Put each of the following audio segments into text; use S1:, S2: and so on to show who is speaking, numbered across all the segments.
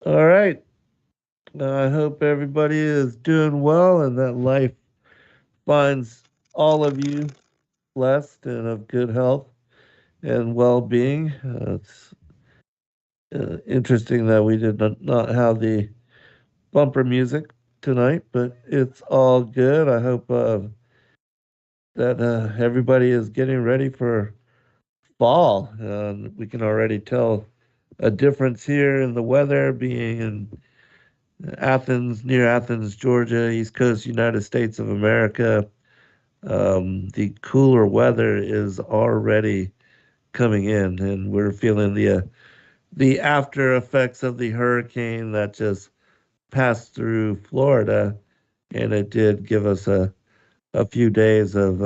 S1: All right. I hope everybody is doing well and that life finds all of you blessed and of good health and well being. It's interesting that we did not have the bumper music tonight, but it's all good. I hope that everybody is getting ready for fall. We can already tell a difference here in the weather being in Athens, near Athens, Georgia, East Coast, United States of America. The cooler weather is already coming in, and we're feeling the after effects of the hurricane that just passed through Florida, and it did give us a few days of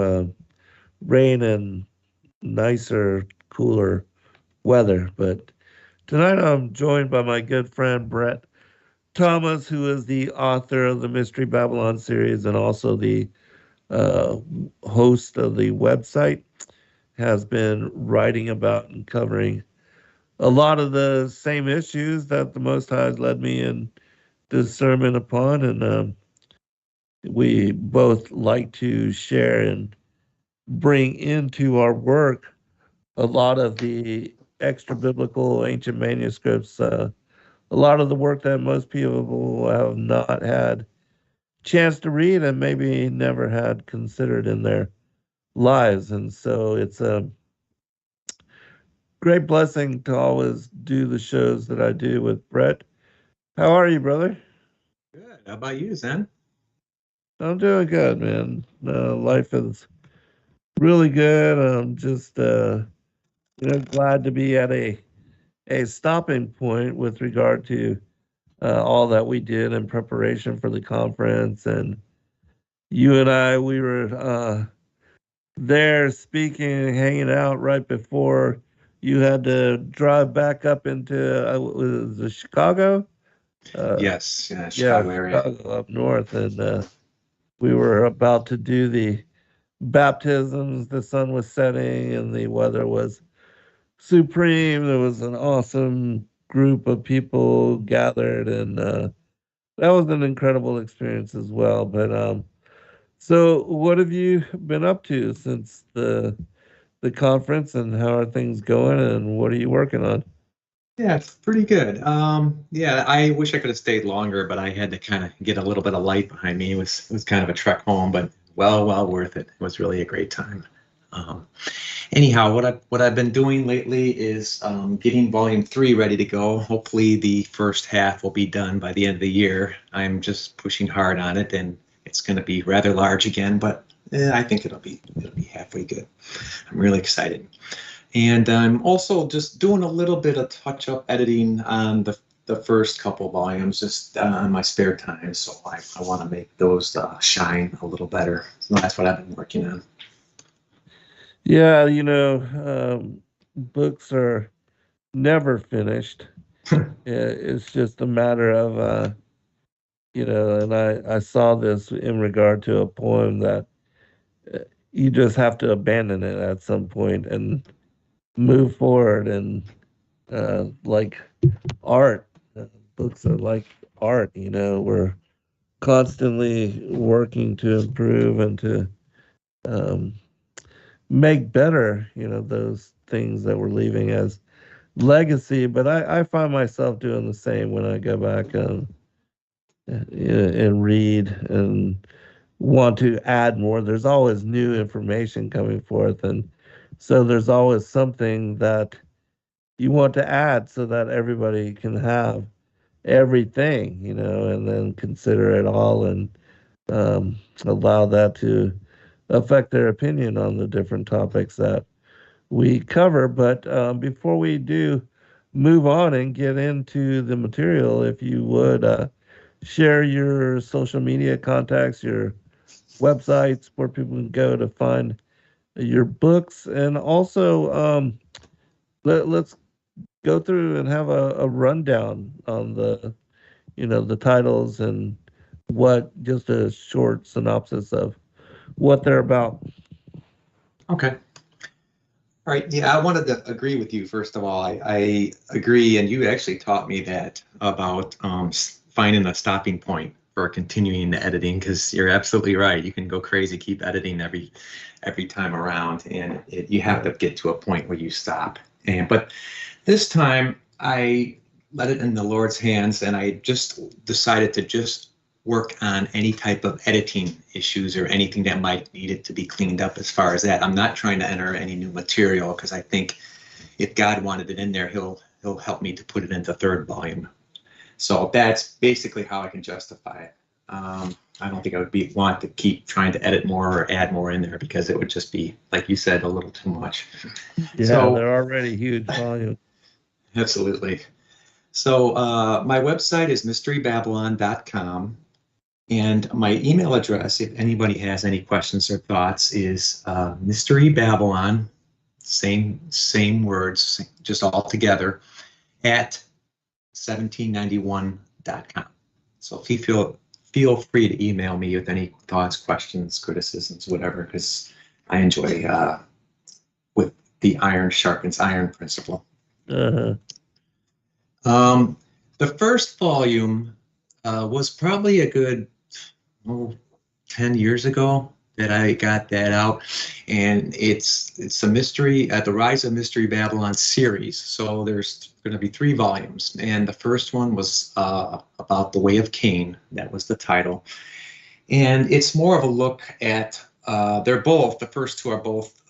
S1: rain and nicer, cooler weather. But tonight I'm joined by my good friend Brett Thomas, who is the author of the Mystery Babylon series and also the uh, host of the website, has been writing about and covering a lot of the same issues that the Most High has led me in discernment upon. And we both like to share and bring into our work a lot of the extra biblical ancient manuscripts, a lot of the work that most people have not had chance to read and maybe never had considered in their lives. And so it's a great blessing to always do the shows that I do with Brett. How are you, brother?
S2: Good. How about you, Zen?
S1: I'm doing good, man. Life is really good. I'm just, glad to be at a stopping point with regard to all that we did in preparation for the conference. And you and I, we were there speaking, hanging out right before you had to drive back up into was it Chicago? Uh,
S2: Yes,
S1: yeah,
S2: Chicago area.
S1: Chicago up north, and we were about to do the baptisms. The sun was setting, and the weather was supreme. There was an awesome group of people gathered, and that was an incredible experience as well. But so what have you been up to since the conference, and how are things going, and what are you working on?
S2: Yeah, it's pretty good. Yeah, I wish I could have stayed longer, but I had to kind of get a little bit of light behind me. It was kind of a trek home, but well worth it. It was really a great time. Um, Anyhow, what I've been doing lately is getting volume 3 ready to go. Hopefully, the first half will be done by the end of the year. I'm just pushing hard on it, and it's going to be rather large again, but I think it'll be halfway good. I'm really excited, and I'm also just doing a little bit of touch-up editing on the first couple volumes, just on my spare time. So I want to make those shine a little better. So that's what I've been working on.
S1: Yeah, books are never finished. It's just a matter of and I saw this in regard to a poem that uh, you just have to abandon it at some point and move forward. And like art, uh, books are like art. We're constantly working to improve and to um, make better, those things that we're leaving as legacy. But I find myself doing the same when I go back and read and want to add more. There's always new information coming forth. And so there's always something that you want to add so that everybody can have everything, and then consider it all and um, allow that to affect their opinion on the different topics that we cover. But before we do move on and get into the material, if you would share your social media contacts, your websites where people can go to find your books, and also let's go through and have a rundown on the titles and what just a short synopsis of what they're about.
S2: Okay. All right. Yeah, I wanted to agree with you. First of all, I agree, and you actually taught me that about finding a stopping point for continuing the editing, because you're absolutely right. You can go crazy, keep editing every time around, and you have to get to a point where you stop. And but this time I let it in the Lord's hands, and I just decided to just work on any type of editing issues or anything that might need it to be cleaned up as far as that. I'm not trying to enter any new material because I think if God wanted it in there, he'll help me to put it into third volume. So that's basically how I can justify it. I don't think I would want to keep trying to edit more or add more in there because it would just be, like you said, a little too much.
S1: Yeah,
S2: So
S1: they're already huge volumes.
S2: absolutely. So my website is mysterybabylon.com. And my email address, if anybody has any questions or thoughts, is mysterybabylon, same words, just all together, at 1791.com. So if you feel free to email me with any thoughts, questions, criticisms, whatever, because I enjoy with the iron sharpens iron principle.
S1: Uh,
S2: Um, the first volume was probably a good 10 years ago that I got that out. And it's a mystery, the Rise of Mystery Babylon series. So there's going to be 3 volumes. And the first one was about the Way of Cain. That was the title. And it's more of a look at, the first 2 are both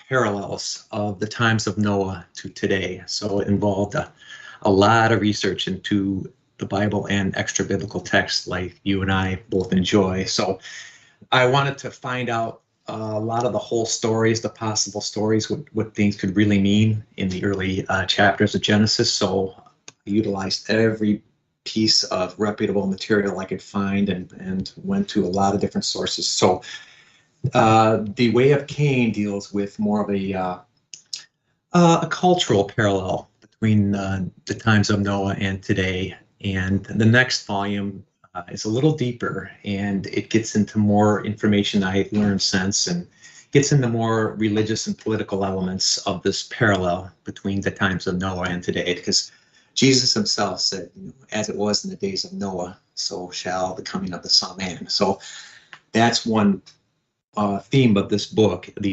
S2: parallels of the times of Noah to today. So it involved a lot of research into the Bible and extra biblical texts like you and I both enjoy. So I wanted to find out a lot of the whole stories, the possible stories, what things could really mean in the early chapters of Genesis. So I utilized every piece of reputable material I could find and went to a lot of different sources. So the Way of Cain deals with more of a cultural parallel between the times of Noah and today. And the next volume is a little deeper, and it gets into more information I learned since, and gets into more religious and political elements of this parallel between the times of Noah and today. Because Jesus himself said, as it was in the days of Noah, so shall the coming of the Son of Man. So that's one theme of these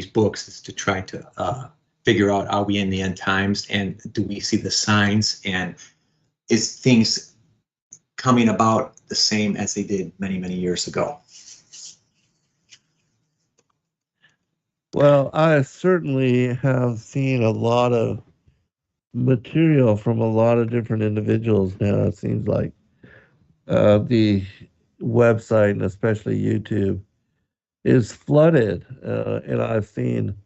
S2: books, is to try to figure out, are we in the end times, and do we see the signs, and is things coming about the same as they did many, many years ago?
S1: well, I certainly have seen a lot of material from a lot of different individuals now. It seems like the website and especially YouTube is flooded, and I've seen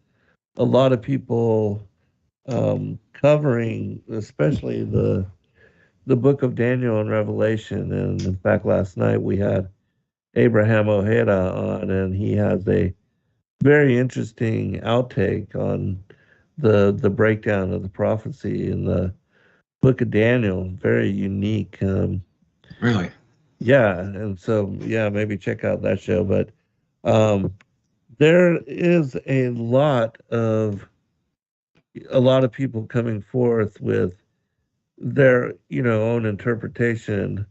S1: a lot of people covering, especially the book of Daniel and Revelation. And in fact, last night we had Abraham Ojeda on, and he has a very interesting outtake on the breakdown of the prophecy in the book of Daniel. Very unique.
S2: Really?
S1: Yeah, and so yeah, maybe check out that show. But um, there is a lot of people coming forth with their own interpretation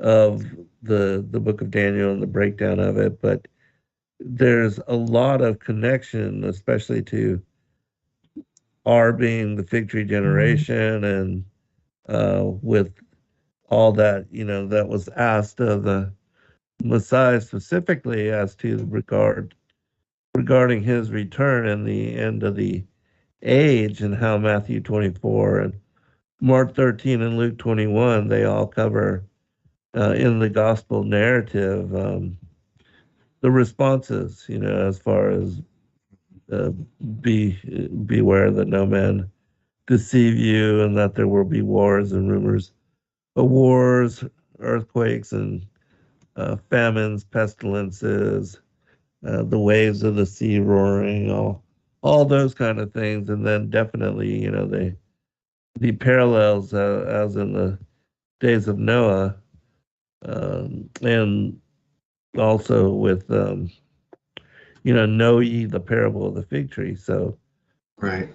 S1: of the book of Daniel and the breakdown of it. But there's a lot of connection, especially to our being the fig tree generation, and with all that that was asked of the Messiah, specifically as to regarding his return and the end of the age, and how Matthew 24 and Mark 13 and Luke 21, they all cover in the gospel narrative the responses, as far as uh, be beware that no man deceive you, and that there will be wars and rumors of wars, earthquakes, and famines, pestilences, the waves of the sea roaring, all those kind of things. And then definitely, the parallels, as in the days of Noah, and also with know ye the parable of the fig tree. So
S2: Right.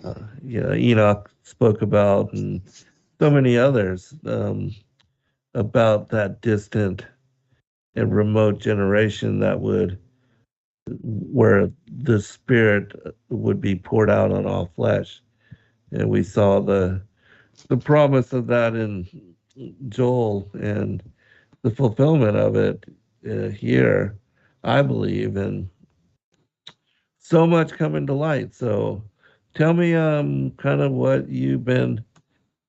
S1: Enoch spoke about, and so many others, about that distant and remote generation that would, where the spirit would be poured out on all flesh. And we saw the promise of that in Joel, and the fulfillment of it here, I believe, and so much coming to light. So tell me, kind of what you've been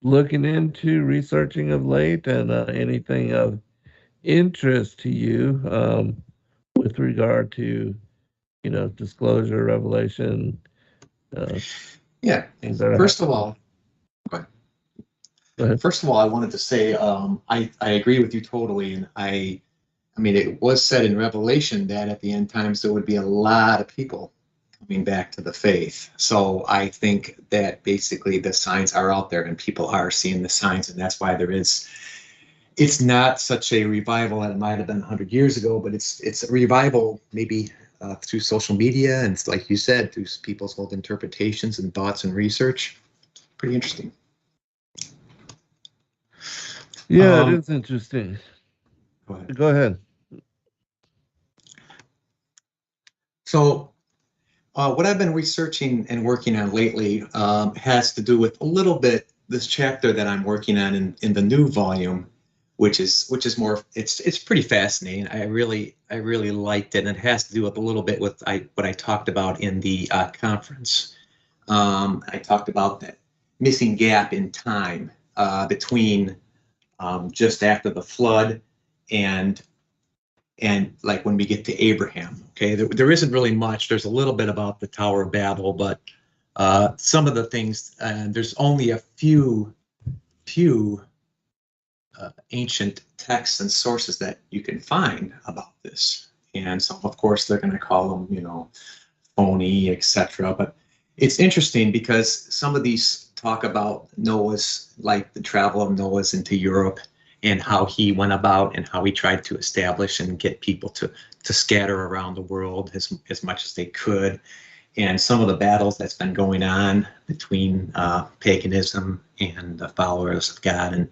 S1: looking into, researching of late, and anything of interest to you, with regard to, disclosure, revelation, uh,
S2: Yeah.
S1: things that are
S2: First of
S1: happening.
S2: all, go ahead.
S1: Go ahead.
S2: First of all, I wanted to say I agree with you totally, and I mean it was said in Revelation that at the end times there would be a lot of people coming back to the faith. So I think that basically the signs are out there and people are seeing the signs, and that's why there is. It's not such a revival that it might have been 100 years ago, but it's a revival maybe through social media and, like you said, through people's old interpretations and thoughts and research. Pretty interesting.
S1: Yeah, it
S2: Um,
S1: is interesting.
S2: Go ahead.
S1: Go ahead.
S2: So, what I've been researching and working on lately has to do with a little bit this chapter that I'm working on in the new volume, which is more. It's pretty fascinating. I really liked it, and it has to do with a little bit with what I talked about in the conference. I talked about that missing gap in time between just after the flood and like when we get to Abraham. Okay, there isn't really much. There's a little bit about the Tower of Babel, but some of the things, there's only a few ancient texts and sources that you can find about this. And so, of course, they're going to call them, phony, etc. But it's interesting because some of these talk about Noah's, like the travel of Noah's into Europe and how he went about and how he tried to establish and get people to scatter around the world as much as they could. And some of the battles that's been going on between paganism and the followers of God,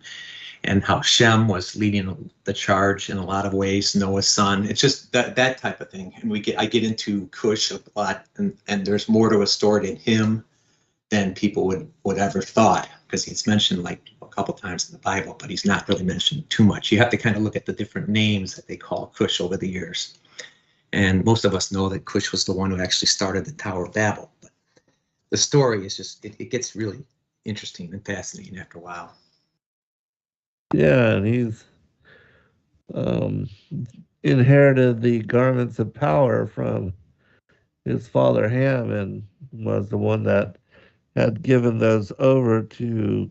S2: and how Shem was leading the charge in a lot of ways, Noah's son. It's just that type of thing. And I get into Cush a lot, and there's more to a story in him than people would ever thought, because he's mentioned like a couple times in the Bible, but he's not really mentioned too much. You have to kind of look at the different names that they call Cush over the years. And most of us know that Cush was the one who actually started the Tower of Babel. But the story is just, it gets really interesting and fascinating after a while.
S1: Yeah, and he's um, inherited the garments of power from his father Ham, and was the one that had given those over to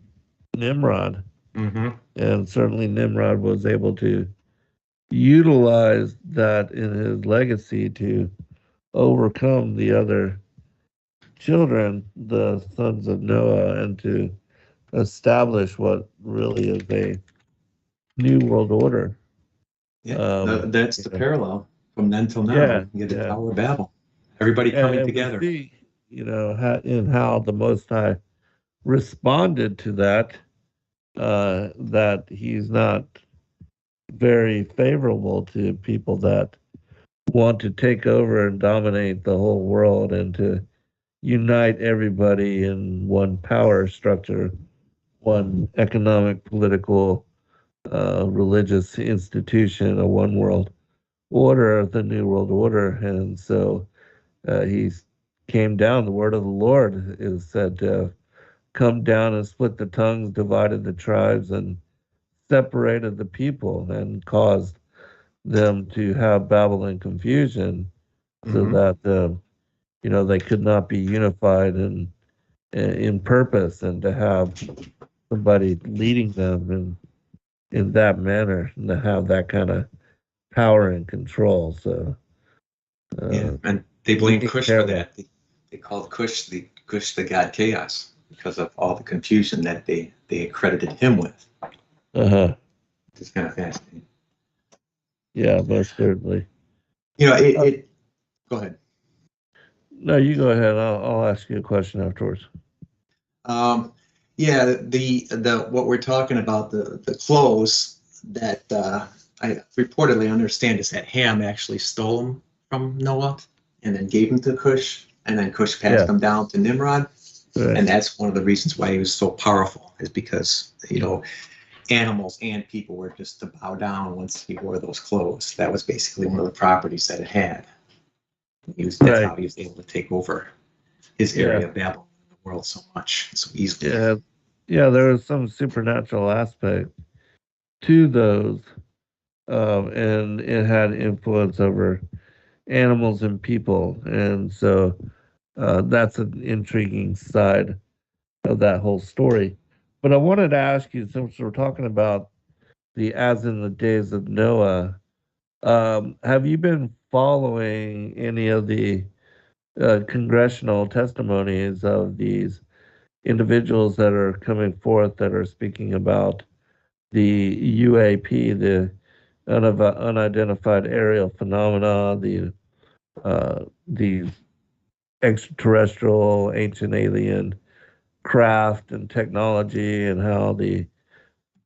S1: Nimrod.
S2: Mm-hmm.
S1: And certainly Nimrod was able to utilize that in his legacy to overcome the other children, the sons of Noah, and to establish what really is a new world order.
S2: Yeah, that's the
S1: Yeah,
S2: parallel from then till now.
S1: yeah,
S2: You get the
S1: yeah.
S2: Tower of Babel, everybody coming
S1: And we
S2: together.
S1: see, in how the Most High responded to that, that he's not very favorable to people that want to take over and dominate the whole world and to unite everybody in one power structure, one economic, political, religious institution, a one world order, the new world order. And so he came down. The word of the Lord is said to have come down and split the tongues, divided the tribes, and separated the people, and caused them to have Babel and confusion, so
S2: Mm-hmm.
S1: that they could not be unified in purpose, and to have somebody leading them in that manner, and to have that kind of power and control. So
S2: Yeah,
S1: uh,
S2: and they blame
S1: being
S2: Cush for
S1: careful.
S2: that. They called Cush the god chaos because of all the confusion that they accredited him with.
S1: Uh-huh.
S2: It's kind of fascinating.
S1: Yeah, most certainly.
S2: You know, it,
S1: Uh,
S2: it Go ahead.
S1: No, you go ahead. I'll ask you a question afterwards.
S2: Um, yeah, the what we're talking about, the clothes that I reportedly understand is that Ham actually stole them from Noah and then gave them to Cush, and then Cush passed
S1: Yeah,
S2: them down to Nimrod,
S1: right.
S2: and that's one of the reasons why he was so powerful, is because animals and people were just to bow down once he wore those clothes. That was basically one of the properties that it had. That's
S1: Right.
S2: how he was able to take over his
S1: Yeah.
S2: area of Babylon in the world so much, so easily.
S1: Yeah. Yeah. There was some supernatural aspect to those, and it had influence over animals and people, and so that's an intriguing side of that whole story. But I wanted to ask you, since we're talking about the as in the days of Noah, have you been following any of the congressional testimonies of these individuals that are coming forth that are speaking about the UAP, the unidentified aerial phenomena, the extraterrestrial ancient alien craft and technology, and how the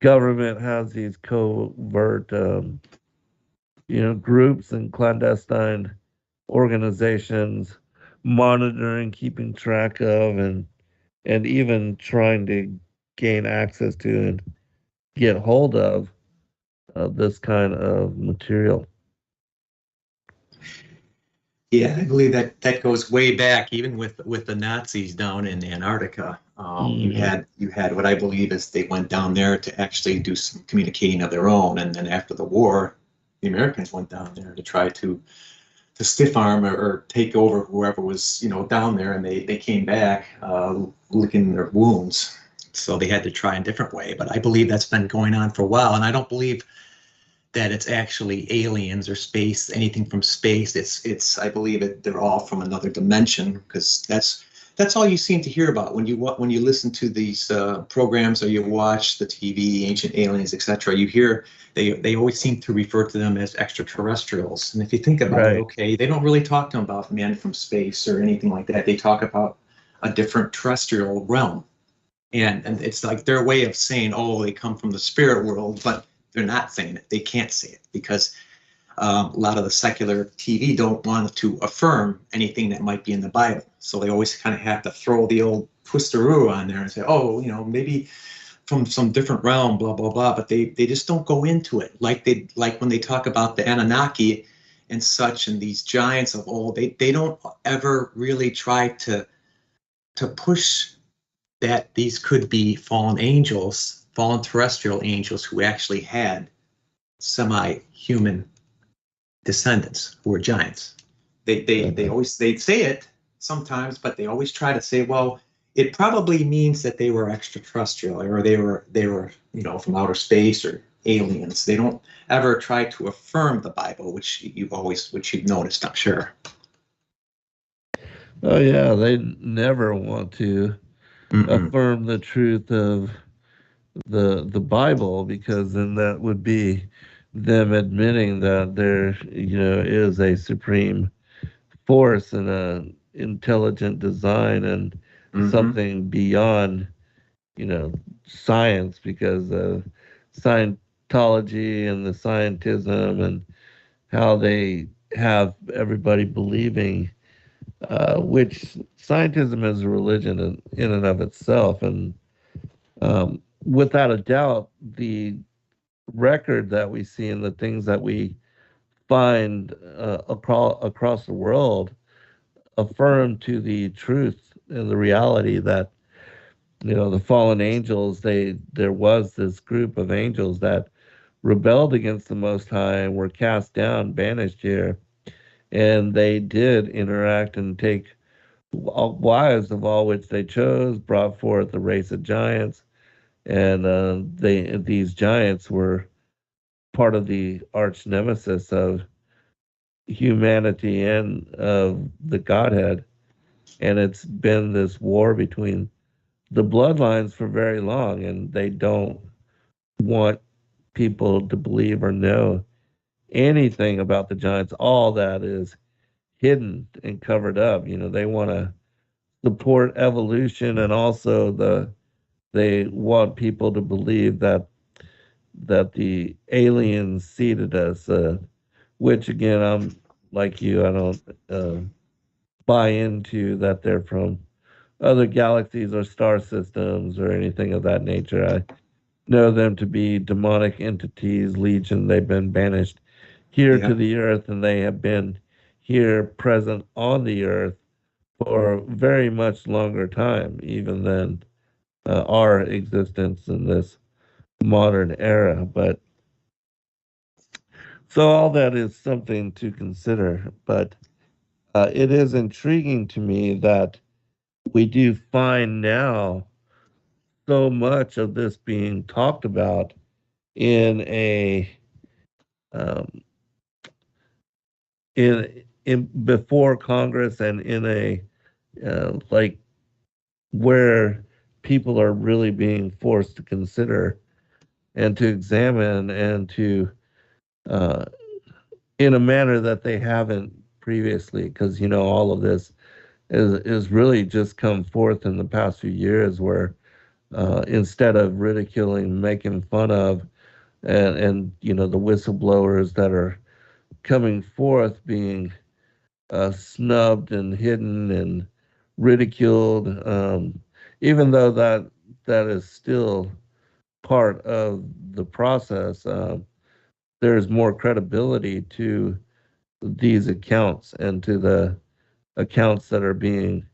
S1: government has these covert, groups and clandestine organizations monitoring, keeping track of, and even trying to gain access to and get hold of this kind of material.
S2: Yeah, I believe that that goes way back, even with the Nazis down in Antarctica.
S1: Mm,
S2: You had what I believe is they went down there to actually do some communicating of their own, and then after the war, the Americans went down there to try to stiff arm or take over whoever was down there, and they came back licking their wounds. So they had to try a different way, but I believe that's been going on for a while, and I don't believe that it's actually aliens or space, anything from space. It's I believe they're all from another dimension, because that's all you seem to hear about when you listen to these programs or you watch the TV, Ancient Aliens, etc. You hear they always seem to refer to them as extraterrestrials. And if you think about it,
S1: right.
S2: okay, they don't really talk to them about men from space or anything like that. They talk about a different terrestrial realm. And it's like their way of saying, oh, they come from the spirit world, but they're not saying it. They can't say it because a lot of the secular TV don't want to affirm anything that might be in the Bible. So they always kind of have to throw the old twisteroo on there and say, oh, maybe from some different realm, blah, blah, blah. But they just don't go into it like when they talk about the Anunnaki and such, and these giants of old, they don't ever really try to push that these could be fallen angels, fallen terrestrial angels who actually had semi-human descendants who were giants. They
S1: Uh,
S2: always they say it sometimes, but they always try to say, well, it probably means that they were extraterrestrial or they were from outer space or aliens. They don't ever try to affirm the Bible, which you've noticed, I'm sure.
S1: oh yeah, they never want to
S2: Mm-mm.
S1: affirm the truth of the Bible, because then that would be them admitting that there is a supreme force and a intelligent design and
S2: Mm-hmm.
S1: something beyond you know science, because of Scientology and the scientism and how they have everybody believing, which scientism is a religion in and of itself. And without a doubt, the record that we see and the things that we find across the world affirm to the truth and the reality that the fallen angels, there was this group of angels that rebelled against the Most High and were cast down, banished here, and they did interact and take wives, of all which they chose, brought forth a race of giants, and these giants were part of the arch nemesis of humanity and of the Godhead. And it's been this war between the bloodlines for very long, and they don't want people to believe or know anything about the giants. All that is hidden and covered up. They want to support evolution, and also they want people to believe that the aliens seeded us, which again, I'm like you, I don't uh, buy into that they're from other galaxies or star systems or anything of that nature. I know them to be demonic entities, legion. They've been banished here to
S2: Yeah.
S1: the earth, and they have been here present on the earth for a very much longer time, even than our existence in this modern era. But so all that is something to consider. But it is intriguing to me that we do find now so much of this being talked about in a um, in before Congress, and in a like where people are really being forced to consider and to examine, and to uh, in a manner that they haven't previously, because all of this is really just come forth in the past few years, where instead of ridiculing, making fun of, and the whistleblowers that are coming forth being snubbed and hidden and ridiculed, even though that is still part of the process. There's more credibility to these accounts and to the accounts that are being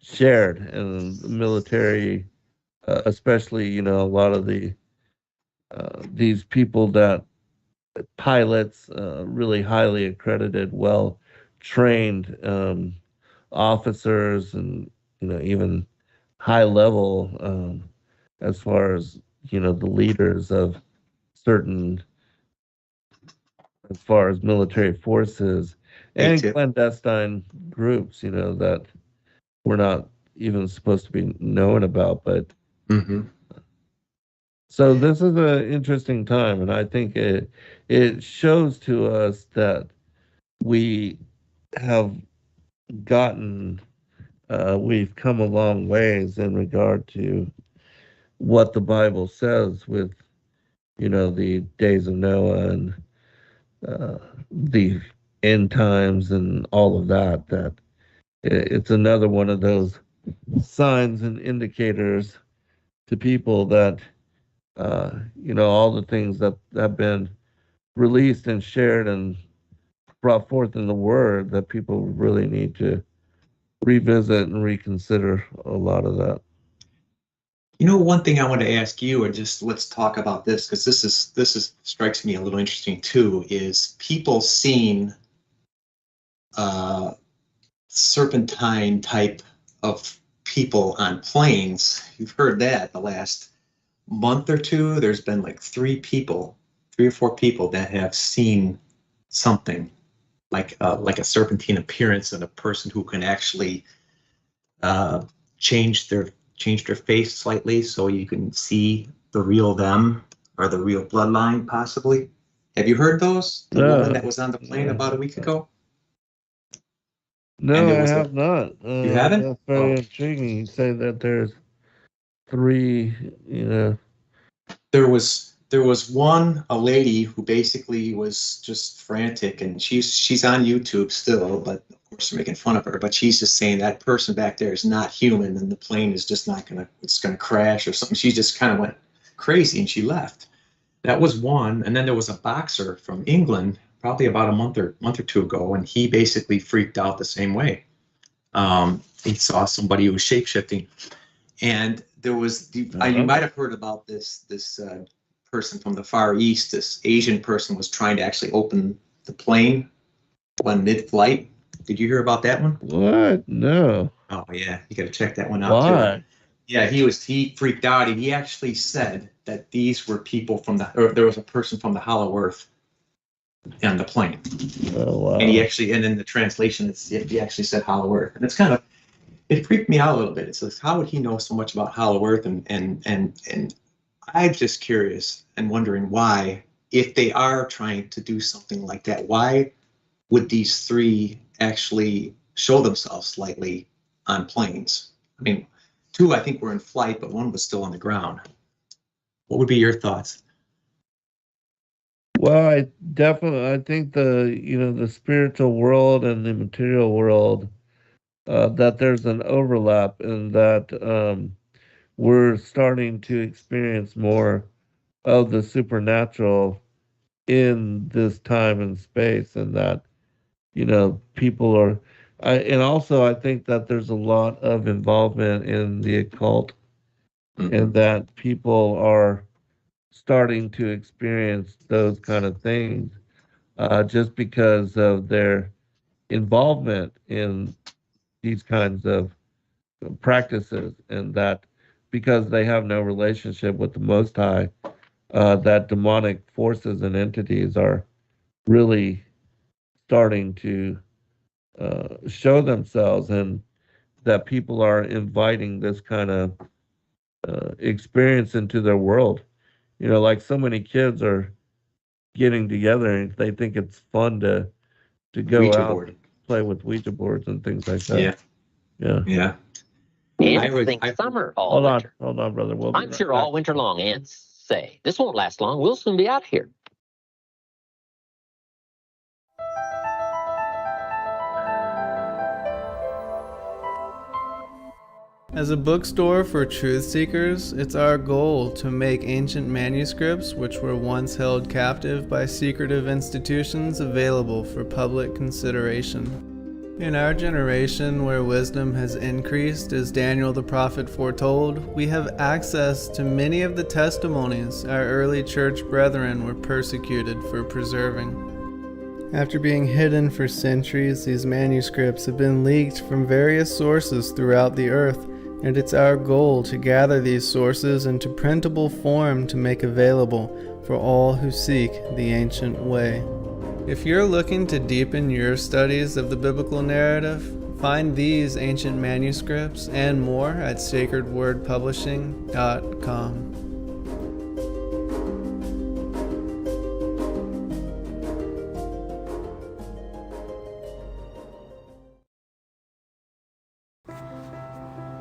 S1: shared, and the military, especially a lot of these people, that pilots, really highly accredited, well trained officers, and even high level, as far as the leaders of certain, as far as military forces
S2: Hey,
S1: and
S2: Tip.
S1: clandestine groups, that we're not even supposed to be knowing about. But
S2: Hmm.
S1: so this is an interesting time, and I think it shows to us that we have gotten we've come a long ways in regard to what the Bible says, with the days of Noah, and the end times, and all of that. That it's another one of those signs and indicators to people that all the things that have been released and shared and brought forth in the Word, that people really need to revisit and reconsider a lot of that.
S2: One thing I want to ask you, and just let's talk about this because this is strikes me a little interesting too, is people seeing uh, serpentine type of people on planes. You've heard that the last month or two. There's been like three or four people that have seen something like a serpentine appearance, and a person who can actually uh, change their face slightly so you can see the real them or the real bloodline possibly. Have you heard those? The woman
S1: No,
S2: that was on the plane
S1: no,
S2: about a week ago, and
S1: no,
S2: there
S1: I
S2: was a
S1: have not.
S2: you haven't?
S1: That's very
S2: Oh,
S1: intriguing. You say that there's three, you know.
S2: there was one a lady who basically was just frantic, and she's on YouTube still, but of course they're making fun of her. But she's just saying that person back there is not human, and the plane is just not gonna it's gonna crash or something. She just kind of went crazy and she left. That was one, and then there was a boxer from England, probably about a month or two ago, and he basically freaked out the same way. He saw somebody who was shapeshifting, and there was you
S1: Uh-huh.
S2: might have heard about this person from the Far East. This Asian person was trying to actually open the plane when mid-flight. Did you hear about that one?
S1: What? No.
S2: Oh yeah, you got to check that one out too.
S1: Why?
S2: Yeah, he freaked out, and he actually said that these were people or there was a person from the Hollow Earth on the plane,
S1: Oh,
S2: and
S1: wow.
S2: and in the translation, he actually said Hollow Earth, and it freaked me out a little bit. It's like, how would he know so much about Hollow Earth? And I'm just curious and wondering why, if they are trying to do something like that, why would these three actually show themselves slightly on planes? I mean, two, I think, were in flight, but one was still on the ground. What would be your thoughts?
S1: Well, I think the spiritual world and the material world, that there's an overlap, and that we're starting to experience more of the supernatural in this time and space, and that people are. And also I think that there's a lot of involvement in the occult, and
S2: Mm-hmm.
S1: that people are starting to experience those kind of things, just because of their involvement in these kinds of practices, and that because they have no relationship with the Most High, that demonic forces and entities are really starting to show themselves, and that people are inviting this kind of experience into their world. Like so many kids are getting together and they think it's fun to go
S2: Ouija
S1: out
S2: board.
S1: and play with Ouija boards and things like that.
S2: Yeah,
S1: Yeah.
S2: yeah. I
S3: Ants
S2: was,
S3: think
S2: I,
S3: summer all winter.
S1: Hold on, brother. We'll be
S3: I'm
S1: right
S3: sure
S1: back.
S3: all winter long ants say, this won't last long. We'll soon be out here.
S4: As a bookstore for truth seekers, it's our goal to make ancient manuscripts which were once held captive by secretive institutions available for public consideration. In our generation, where wisdom has increased as Daniel the prophet foretold, we have access to many of the testimonies our early church brethren were persecuted for preserving. After being hidden for centuries, these manuscripts have been leaked from various sources throughout the earth, and it's our goal to gather these sources into printable form to make available for all who seek the ancient way. If you're looking to deepen your studies of the biblical narrative, find these ancient manuscripts and more at sacredwordpublishing.com.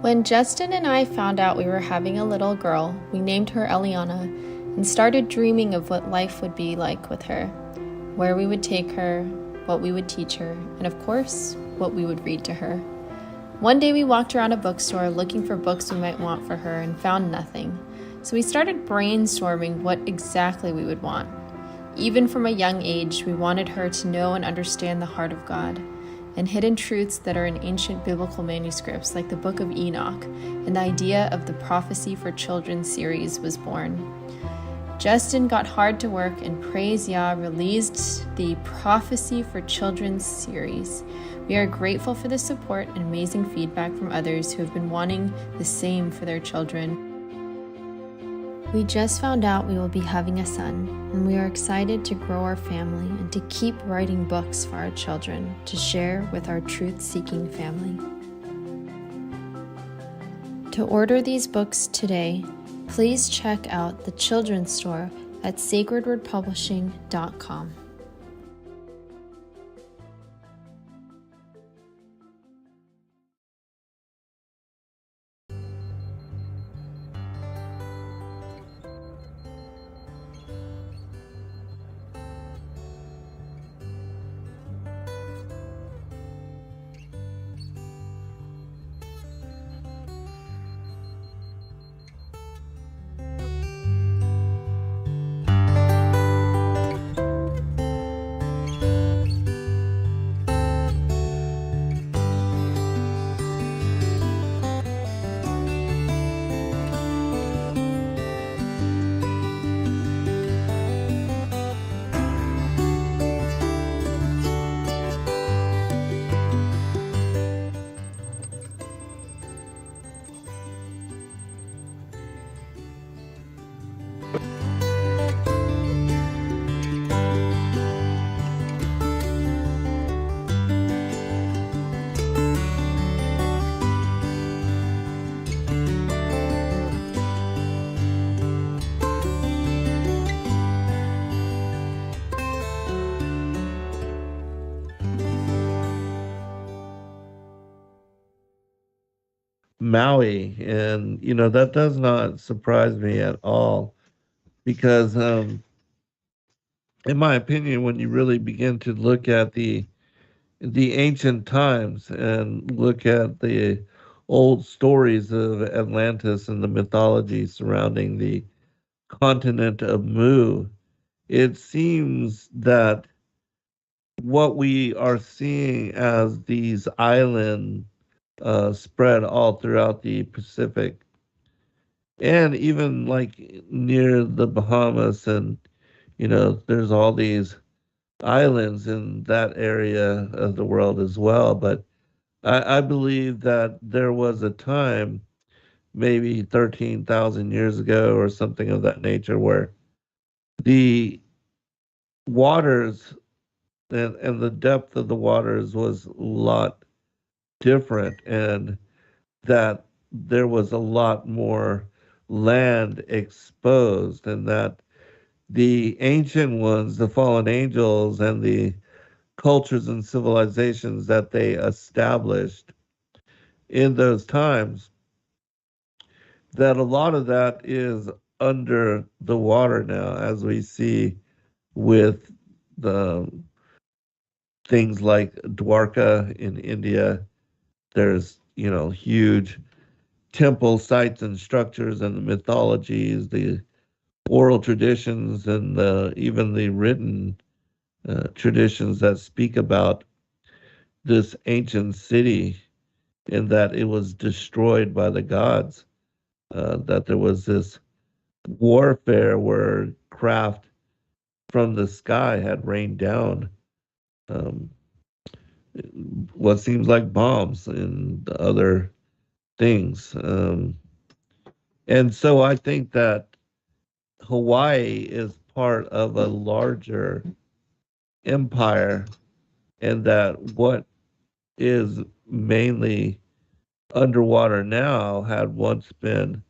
S5: When Justin and I found out we were having a little girl, we named her Eliana and started dreaming of what life would be like with her, where we would take her, what we would teach her, and of course, what we would read to her. One day we walked around a bookstore looking for books we might want for her and found nothing. So we started brainstorming what exactly we would want. Even from a young age, we wanted her to know and understand the heart of God and hidden truths that are in ancient biblical manuscripts like the Book of Enoch, and the idea of the Prophecy for Children series was born. Justin got hard to work, and praise Yah released the Prophecy for Children series. We are grateful for the support and amazing feedback from others who have been wanting the same for their children. We just found out we will be having a son, and we are excited to grow our family and to keep writing books for our children to share with our truth-seeking family. To order these books today, please check out the children's store at sacredwordpublishing.com.
S1: Maui, and that does not surprise me at all because, in my opinion, when you really begin to look at the ancient times and look at the old stories of Atlantis and the mythology surrounding the continent of Mu, it seems that what we are seeing as these islands spread all throughout the Pacific and even like near the Bahamas, and there's all these islands in that area of the world as well. But I believe that there was a time, maybe 13,000 years ago or something of that nature, where the waters and the depth of the waters was a lot different, and that there was a lot more land exposed, and that the ancient ones, the fallen angels, and the cultures and civilizations that they established in those times, that a lot of that is under the water now, as we see with the things like Dwarka in India. There's, huge temple sites and structures and the mythologies, the oral traditions, and even the written traditions that speak about this ancient city and that it was destroyed by the gods, that there was this warfare where craft from the sky had rained down um, what seems like bombs and other things. And so I think that Hawaii is part of a larger empire, and that what is mainly underwater now had once been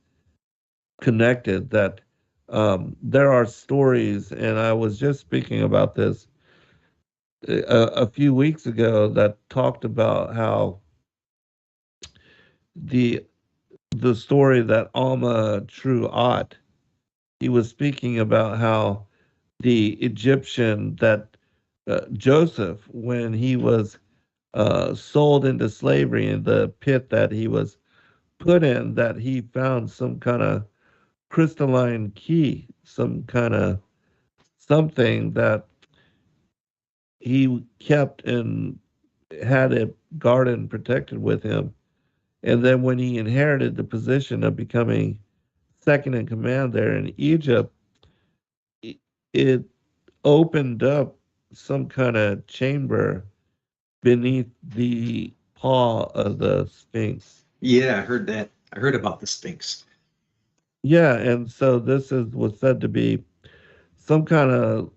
S1: connected. That there are stories, and I was just speaking about this a few weeks ago, that talked about how the the story that Alma True Ot, he was speaking about how the Egyptian that Joseph, when he was sold into slavery in the pit that he was put in, that he found some kind of crystalline key, some kind of something that he kept and had a garden protected with him. And then when he inherited the position of becoming second in command there in Egypt, it opened up some kind of chamber beneath the paw of the Sphinx.
S2: Yeah, I heard that. I heard about the Sphinx.
S1: Yeah, and so this was said to be some kind of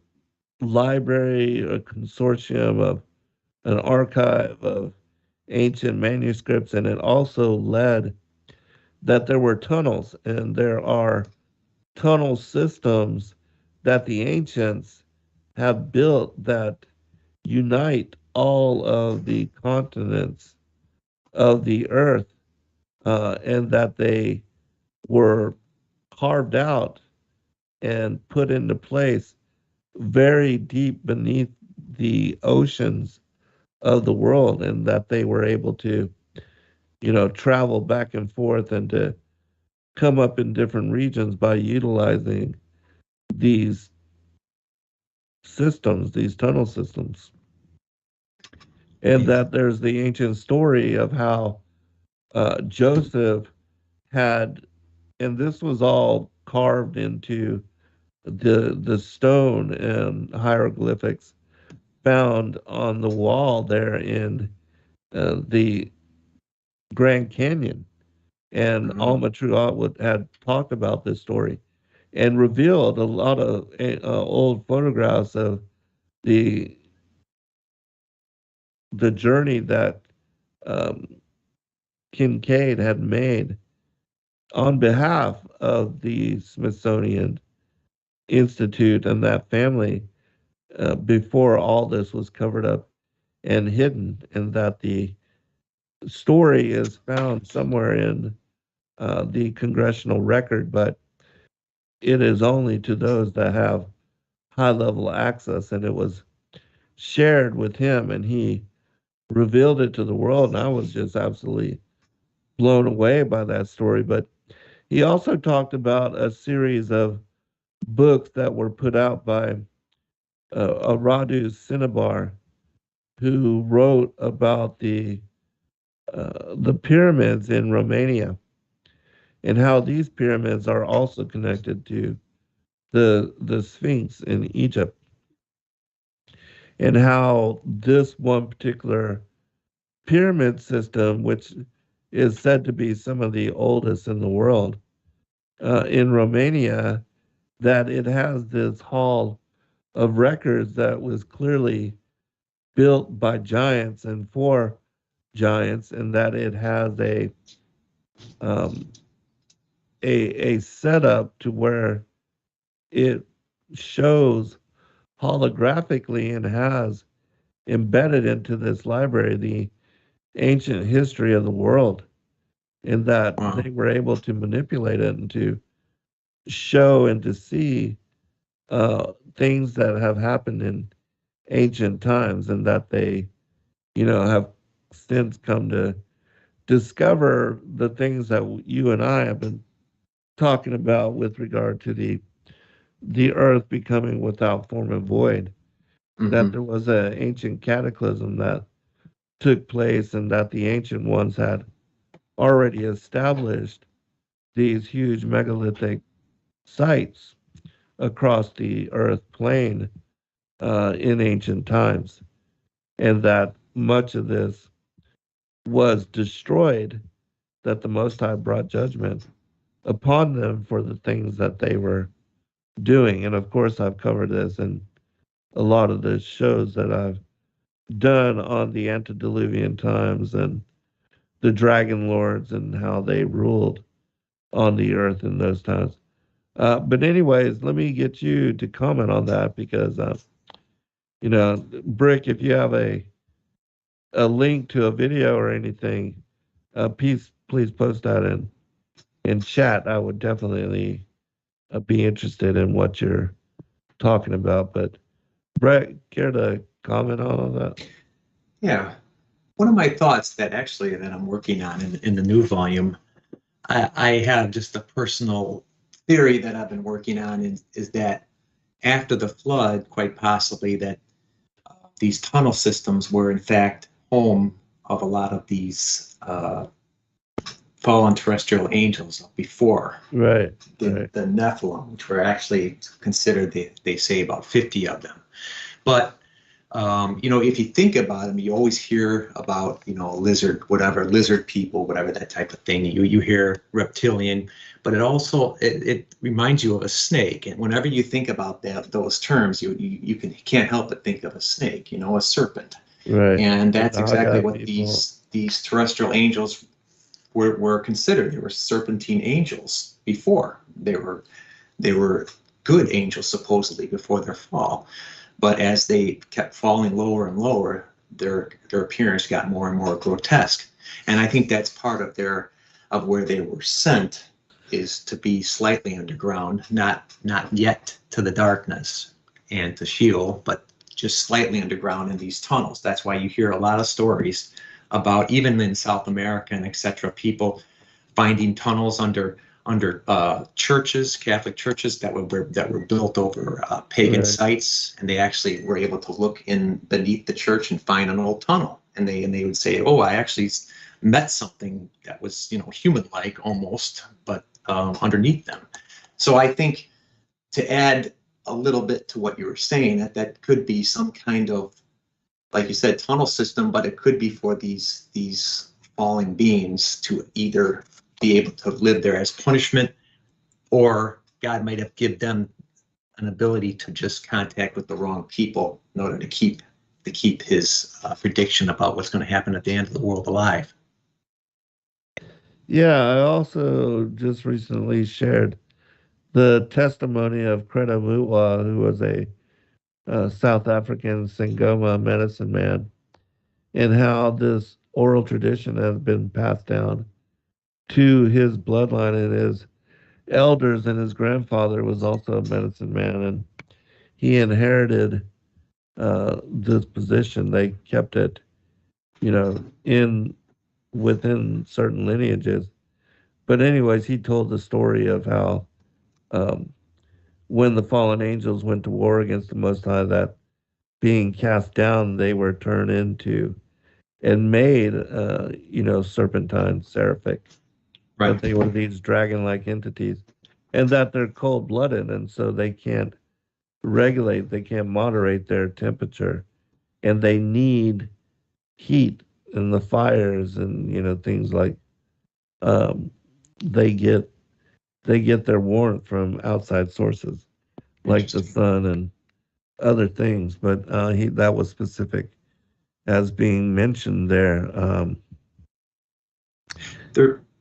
S1: library or consortium of an archive of ancient manuscripts, and it also led that there were tunnels, and there are tunnel systems that the ancients have built that unite all of the continents of the earth, and that they were carved out and put into place very deep beneath the oceans of the world, and that they were able to, travel back and forth and to come up in different regions by utilizing these systems, these tunnel systems. And
S2: Yeah.
S1: that there's the ancient story of how Joseph had, and this was all carved into the stone and hieroglyphics found on the wall there in the Grand Canyon. And Alma Truot had talked about this story and revealed a lot of old photographs of the the journey that um, Kincaid had made on behalf of the Smithsonian Institute and that family, before all this was covered up and hidden, and that the story is found somewhere in the congressional record, but it is only to those that have high level access. And it was shared with him, and he revealed it to the world. And I was just absolutely blown away by that story. But he also talked about a series of books that were put out by Radu Cinnabar, who wrote about the pyramids in Romania and how these pyramids are also connected to the Sphinx in Egypt, and how this one particular pyramid system, which is said to be some of the oldest in the world, in Romania, that it has this hall of records that was clearly built by giants and for giants, and that it has um, a setup to where it shows holographically and has embedded into this library the ancient history of the world, and that
S2: Wow.
S1: they were able to manipulate it and to show and to see things that have happened in ancient times, and that they, have since come to discover the things that you and I have been talking about with regard to the earth becoming without form and void, that
S2: Mm-hmm.
S1: there was an ancient cataclysm that took place, and that the ancient ones had already established these huge megalithic sites across the earth plane in ancient times, and that much of this was destroyed, that the Most High brought judgment upon them for the things that they were doing. And of course, I've covered this in a lot of the shows that I've done on the antediluvian times and the dragon lords and how they ruled on the earth in those times. But anyways, let me get you to comment on that because, Brick, if you have a link to a video or anything, please post that in chat. I would definitely be interested in what you're talking about. But Brett, care to comment on all that?
S2: Yeah. One of my thoughts that I'm working on in the new volume, I have just a personal theory that I've been working on is that after the flood, quite possibly that these tunnel systems were in fact home of a lot of these fallen terrestrial angels before
S1: Right.
S2: the Nephilim, which were actually considered, they say about 50 of them. But if you think about them, you always hear about, lizard people, whatever, that type of thing. You hear reptilian, but it reminds you of a snake. And whenever you think about those terms, you can't help but think of a snake, a serpent.
S1: Right.
S2: And that's exactly what
S1: people.
S2: these terrestrial angels were considered. They were serpentine angels before. They were good angels supposedly before their fall. But as they kept falling lower and lower, their appearance got more and more grotesque. And I think that's part of where they were sent, is to be slightly underground, not yet to the darkness and to Sheol, but just slightly underground in these tunnels. That's why you hear a lot of stories about, even in South America and etc., people finding tunnels under churches, Catholic churches that were built over pagan sites, and they actually were able to look in beneath the church and find an old tunnel, and they would say, "Oh, I actually met something that was human-like almost, but underneath them." So I think, to add a little bit to what you were saying, that could be some kind of, like you said, tunnel system, but it could be for these fallen beings to either be able to live there as punishment, or God might have given them an ability to just contact with the wrong people in order to keep his prediction about what's going to happen at the end of the world alive.
S1: Yeah, I also just recently shared the testimony of Credo Mutwa, who was a South African Sangoma medicine man, and how this oral tradition that has been passed down to his bloodline and his elders, and his grandfather was also a medicine man, and he inherited this position. They kept it, in within certain lineages. But anyways, he told the story of how um, when the fallen angels went to war against the Most High, that being cast down, they were turned into and made, serpentine, seraphic.
S2: Right.
S1: That they were these dragon-like entities, and that they're cold-blooded, and so they can't they can't moderate their temperature, and they need heat and the fires and things like um, they get their warmth from outside sources like the sun and other things. But that was specific as being mentioned there.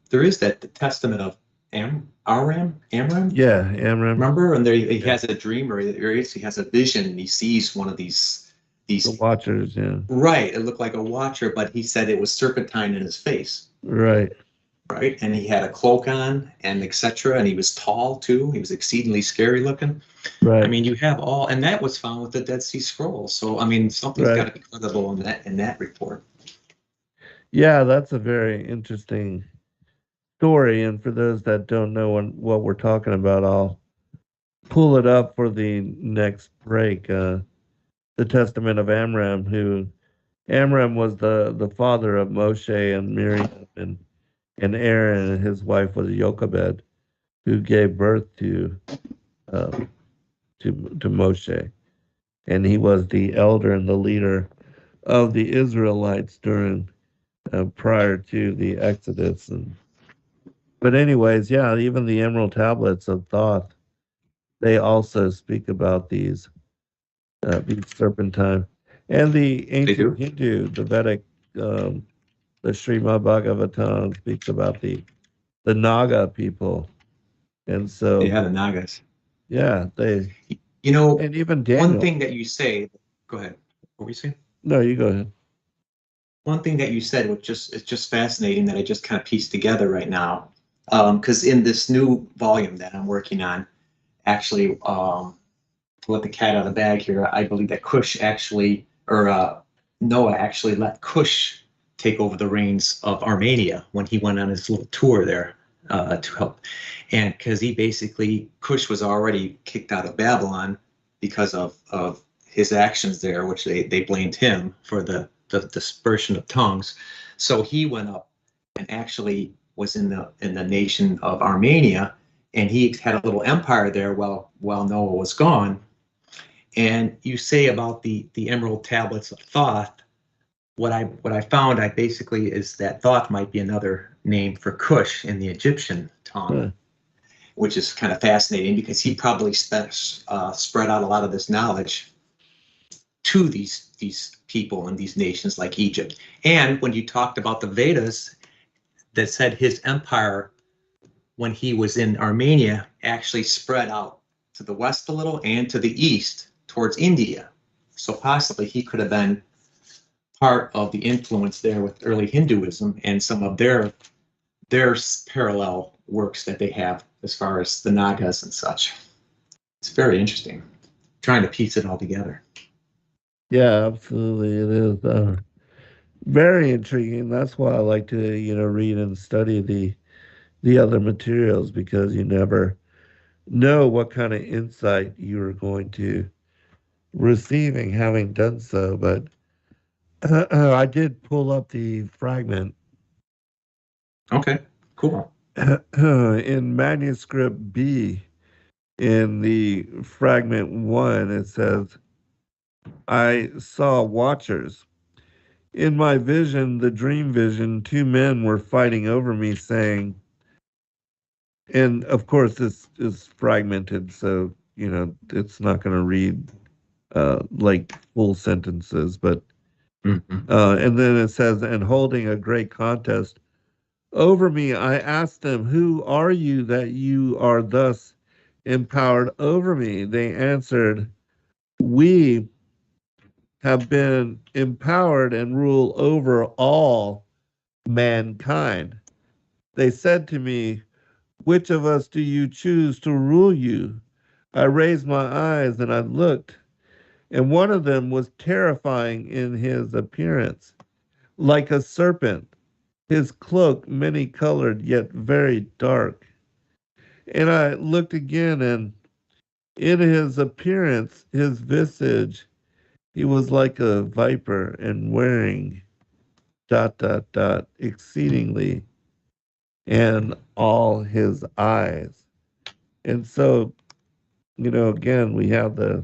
S2: There is that the testament of Amram.
S1: Yeah, Amram.
S2: Remember, and there he has a dream, or he has a vision, and he sees one of these
S1: The watchers, yeah.
S2: Right, it looked like a watcher, but he said it was serpentine in his face.
S1: Right.
S2: Right, and he had a cloak on, and etc. And he was tall too. He was exceedingly scary looking.
S1: Right.
S2: I mean, you have all, and that was found with the Dead Sea Scrolls. So I mean, something's got to be credible in that report.
S1: Yeah, that's a very interesting story. And for those that don't know what we're talking about, I'll pull it up for the next break. The Testament of Amram, who Amram was the father of Moshe and Miriam and Aaron, and his wife was Jochebed, who gave birth to Moshe, and he was the elder and the leader of the Israelites during prior to the Exodus. But anyways, yeah, even the Emerald Tablets of Thoth, they also speak about these serpentine, and the ancient Hindu, the Vedic, the Srimad Bhagavatam speaks about the Naga people, and so
S2: the Nagas.
S1: Yeah, they.
S2: And
S1: even Daniel.
S2: One thing that you say. Go ahead. What were you saying?
S1: No, you go ahead.
S2: One thing that you said, which it's just fascinating, that I just kind of pieced together right now, because in this new volume that I'm working on, actually, to let the cat out of the bag here, I believe that Noah actually let Cush take over the reins of Armenia when he went on his little tour there to help. And because Cush was already kicked out of Babylon because of his actions there, which they blamed him for the dispersion of tongues. So he went up and actually was in the nation of Armenia, and he had a little empire there while Noah was gone. And you say about the Emerald Tablets of Thoth, what I found basically is that Thoth might be another name for Cush in the Egyptian tongue, which is kind of fascinating because he probably spread out a lot of this knowledge to these people in these nations like Egypt. And when you talked about the Vedas, that said his empire when he was in Armenia actually spread out to the west a little and to the east towards India. So possibly he could have been part of the influence there with early Hinduism and some of their parallel works that they have as far as the Nagas and such. It's very interesting, trying to piece it all together.
S1: Yeah, absolutely. It is very intriguing. That's why I like to, read and study the other materials, because you never know what kind of insight you're going to receiving having done so. But I did pull up the fragment.
S2: Okay, cool.
S1: In manuscript B, in the fragment 1, it says, I saw watchers. In my vision, the dream vision, 2 men were fighting over me, saying, and of course this is fragmented, so it's not going to read like full sentences, but and then it says, and holding a great contest over me, I asked them, who are you that you are thus empowered over me? They answered, we have been empowered and rule over all mankind. They said to me, which of us do you choose to rule you? I raised my eyes and I looked, and one of them was terrifying in his appearance, like a serpent, his cloak many colored yet very dark. And I looked again, and in his appearance, his visage, he was like a viper and wearing exceedingly, and all his eyes. And so, again, we have the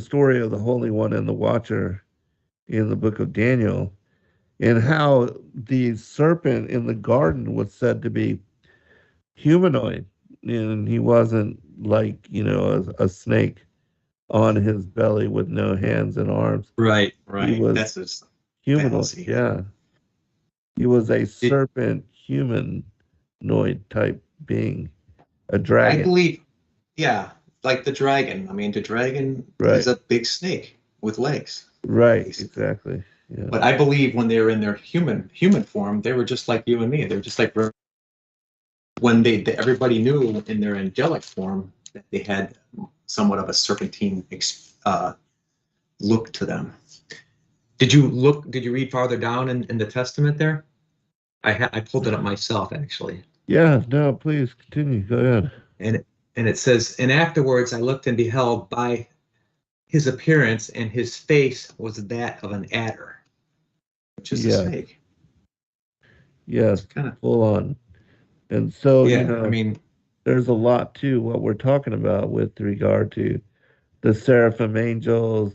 S1: story of the Holy One and the Watcher in the book of Daniel, and how the serpent in the garden was said to be humanoid, and he wasn't like, a snake on his belly with no hands and arms.
S2: Right.
S1: He was
S2: That's his
S1: humanoid.
S2: fallacy.
S1: Yeah. He was a serpent humanoid type being, a dragon.
S2: I believe, yeah, like the dragon. I mean, the dragon
S1: Right.
S2: is a big snake with legs.
S1: Right,
S2: basically.
S1: exactly. Yeah.
S2: But I believe when they were in their human form, they were just like you and me. They were just like when everybody knew in their angelic form that they had somewhat of a serpentine look to them. Did you read farther down in the Testament there? I pulled it up myself, actually.
S1: Yeah, no, please continue. Go ahead.
S2: And it says, and afterwards I looked and beheld by his appearance, and his face was that of an adder, which is a snake.
S1: Yes,
S2: kind of
S1: full on. And so,
S2: yeah, I mean,
S1: there's a lot to what we're talking about with regard to the seraphim angels,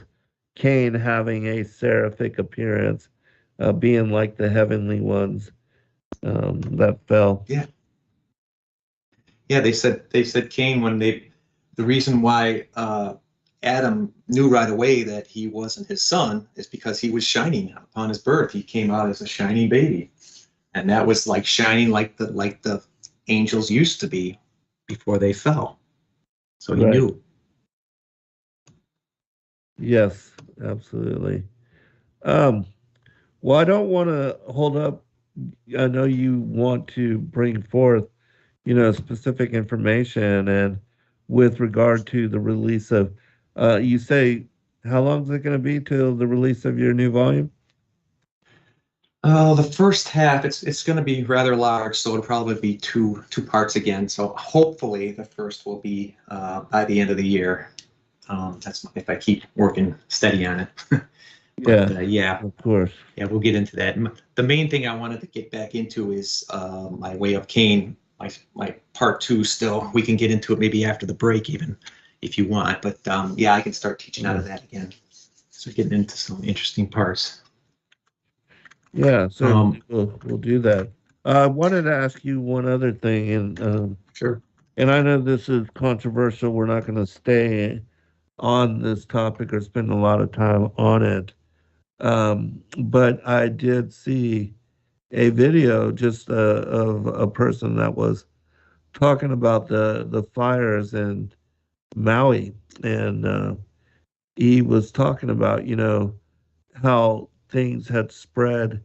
S1: Cain having a seraphic appearance, being like the heavenly ones that fell.
S2: yeah. They said Cain, the reason why Adam knew right away that he wasn't his son is because he was shining upon his birth. He came out as a shining baby, and that was like shining like the angels used to be before they fell. So he knew.
S1: Yes, absolutely. Well, I don't want to hold up. I know you want to bring forth, specific information, and with regard to the release of, you say, how long is it going to be till the release of your new volume?
S2: The first half, it's going to be rather large, so it'll probably be two parts again. So hopefully the first will be by the end of the year. That's if I keep working steady on it. But,
S1: yeah, of course.
S2: Yeah, we'll get into that. The main thing I wanted to get back into is my Way of Cain, my part 2 still. We can get into it maybe after the break even, if you want. But yeah, I can start teaching out of that again. So getting into some interesting parts.
S1: Yeah, so we'll do that. I wanted to ask you one other thing, and
S2: sure.
S1: And I know this is controversial. We're not going to stay on this topic or spend a lot of time on it. But I did see a video just of a person that was talking about the fires in Maui, and he was talking about how things had spread,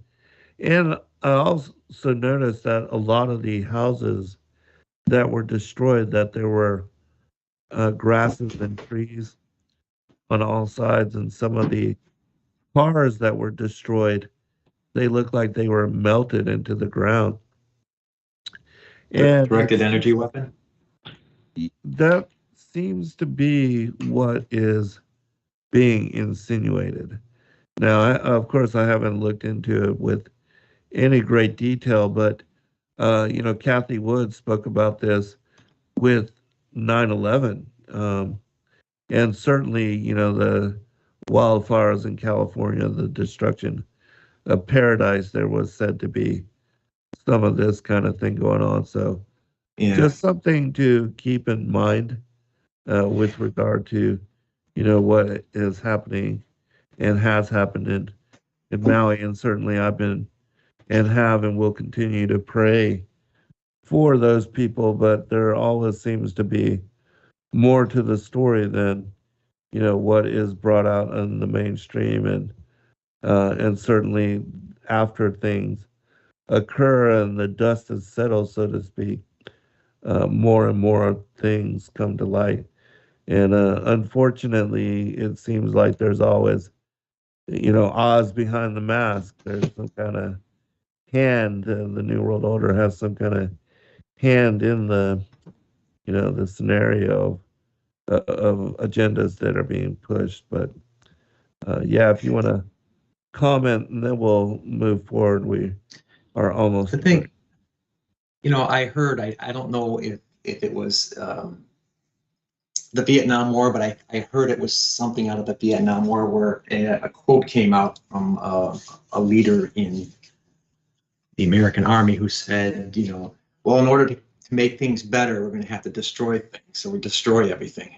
S1: and I also noticed that a lot of the houses that were destroyed, that there were grasses and trees on all sides, and some of the cars that were destroyed, they looked like they were melted into the ground. And
S2: directed energy weapon?
S1: That seems to be what is being insinuated. Now, of course, I haven't looked into it with any great detail, but Kathy Wood spoke about this with 9/11, and certainly, the wildfires in California, the destruction of paradise, there was said to be some of this kind of thing going on. So, just something to keep in mind with regard to, what is happening and has happened in Maui. And certainly I've been and have and will continue to pray for those people, but there always seems to be more to the story than what is brought out in the mainstream, and certainly after things occur and the dust has settled, so to speak, more and more things come to light. And unfortunately, it seems like there's always, Oz behind the mask. There's some kind of hand. The New World Order has some kind of hand in the scenario of agendas that are being pushed. But yeah, if you want to comment, and then we'll move forward. We are almost.
S2: I think, I heard, I don't know if it was the Vietnam War, but I heard it was something out of the Vietnam War where a quote came out from a leader in the American Army who said, well, in order to make things better, we're going to have to destroy things. So we destroy everything.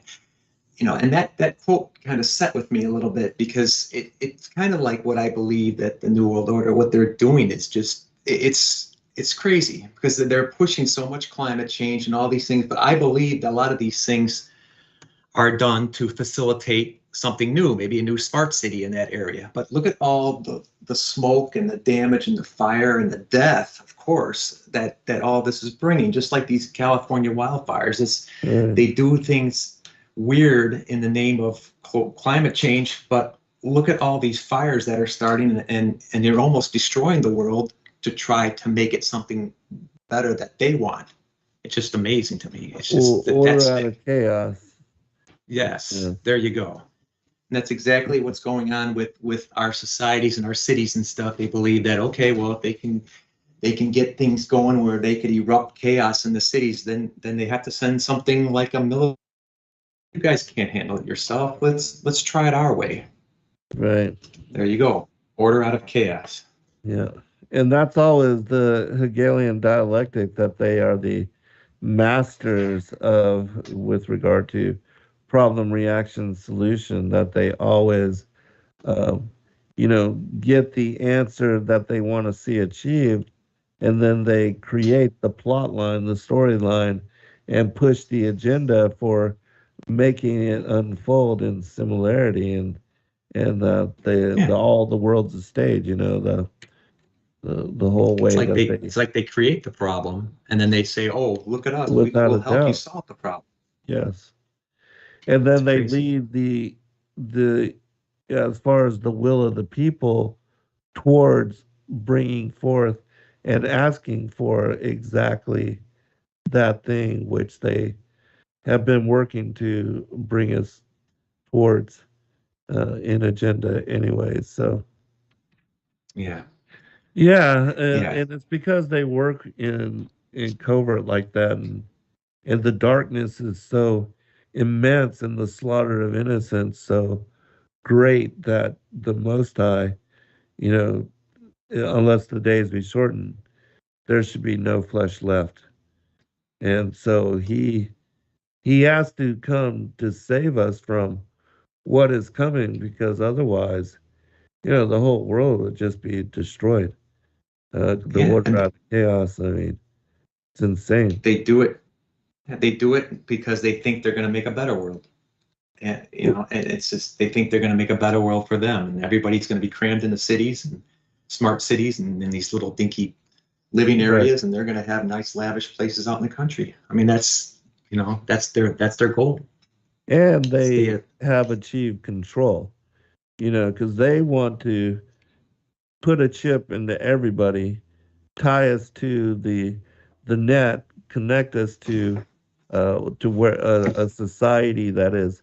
S2: And that quote kind of set with me a little bit, because it's kind of like what I believe that the New World Order, what they're doing is just, it's crazy, because they're pushing so much climate change and all these things. But I believe that a lot of these things are done to facilitate something new, maybe a new smart city in that area. But look at all the smoke and the damage and the fire and the death, of course, that all this is bringing, just like these California wildfires. They do things weird in the name of climate change, but look at all these fires that are starting, and they're almost destroying the world to try to make it something better that they want. It's just amazing to me. It's just
S1: order out of chaos.
S2: Yes, yeah. There you go. And that's exactly what's going on with our societies and our cities and stuff. They believe that, okay, well, if they can get things going where they could erupt chaos in the cities, then they have to send something like a military. You guys can't handle it yourself. Let's try it our way.
S1: Right.
S2: There you go. Order out of chaos.
S1: Yeah. And that's always the Hegelian dialectic that they are the masters of with regard to problem, reaction, solution, that they always, get the answer that they want to see achieved, and then they create the plot line, the storyline, and push the agenda for making it unfold in similarity, and all the world's a stage, the whole way
S2: it's like they create the problem, and then they say, oh, look at us, we will help you solve the problem.
S1: Yes. And then they lead the as far as the will of the people towards bringing forth and asking for exactly that thing which they have been working to bring us towards in agenda anyway. So
S2: yeah,
S1: and it's because they work in covert like that, and the darkness is so immense and the slaughter of innocents so great that the Most High, unless the days be shortened, there should be no flesh left. And so he has to come to save us from what is coming, because otherwise, the whole world would just be destroyed. The order out of chaos. I mean, it's insane.
S2: They do it. They do it because they think they're going to make a better world. And, and it's just, they think they're going to make a better world for them. And everybody's going to be crammed into cities and smart cities and in these little dinky living areas. Right. And they're going to have nice, lavish places out in the country. I mean, that's their goal.
S1: And they have achieved control, because they want to put a chip into everybody, tie us to the net, connect us to where a society that is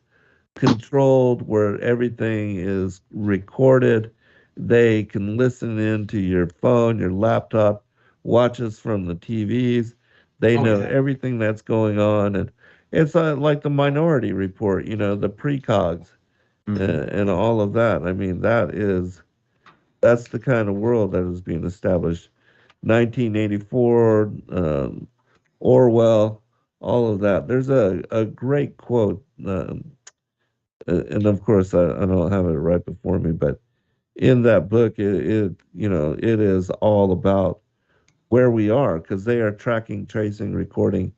S1: controlled, where everything is recorded. They can listen into your phone, your laptop, watch us from the TVs. They know everything that's going on, and it's like the Minority Report, the precogs, and all of that. I mean, that's the kind of world that is being established. 1984, Orwell, all of that. There's a great quote, and of course I don't have it right before me, but in that book, it is all about where we are, because they are tracking, tracing, recording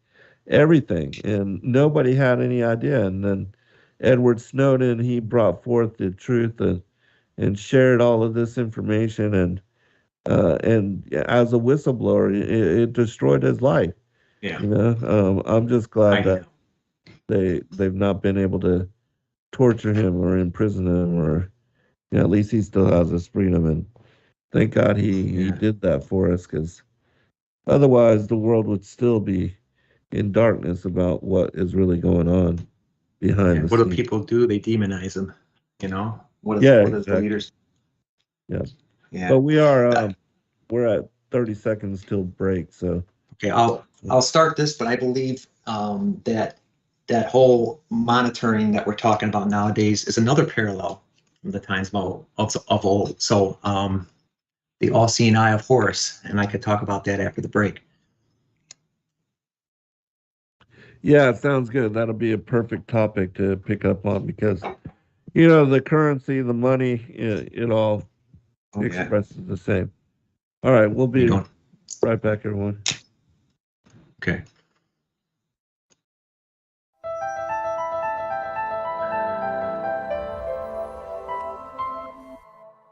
S1: everything, and nobody had any idea. And then Edward Snowden, he brought forth the truth and shared all of this information, and as a whistleblower, it destroyed his life.
S2: Yeah,
S1: I'm just
S2: I
S1: glad
S2: know.
S1: that they've not been able to torture him or imprison him, or at least he still has his freedom. And thank God he
S2: Yeah.
S1: did that for us, because otherwise the world would still be in darkness about what is really going on behind
S2: Yeah.
S1: the
S2: What do
S1: scenes.
S2: people do? They demonize them. You know,
S1: Yeah,
S2: what is the
S1: exactly.
S2: leaders?
S1: Yeah,
S2: Yeah.
S1: but
S2: Uh,
S1: we're at 30 seconds till break, so
S2: okay, I'll start this, but I believe that that whole monitoring that we're talking about nowadays is another parallel from the times of old. So the all-seeing eye of Horus, and I could talk about that after the break.
S1: yeah, it sounds good. That'll be a perfect topic to pick up on, because the currency, the money, it all
S2: Oh yeah,
S1: expresses the same. All right, we'll
S2: you
S1: be
S2: don't.
S1: right back, everyone.
S2: Okay.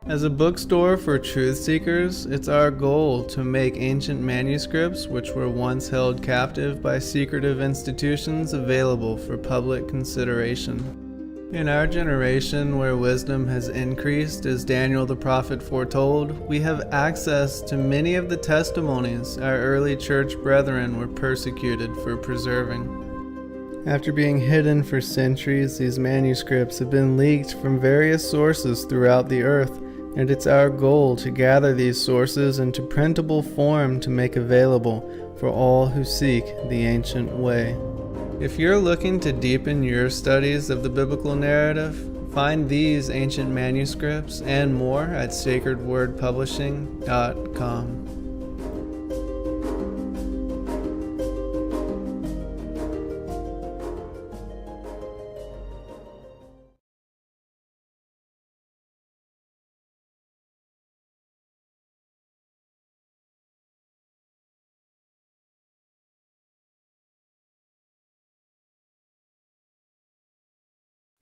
S4: As a bookstore for truth seekers, it's our goal to make ancient manuscripts which were once held captive by secretive institutions available for public consideration. In our generation, where wisdom has increased as Daniel the prophet foretold, we have access to many of the testimonies our early church brethren were persecuted for preserving. After being hidden for centuries, these manuscripts have been leaked from various sources throughout the earth, and it's our goal to gather these sources into printable form to make available for all who seek the ancient way. If you're looking to deepen your studies of the biblical narrative, find these ancient manuscripts and more at sacredwordpublishing.com.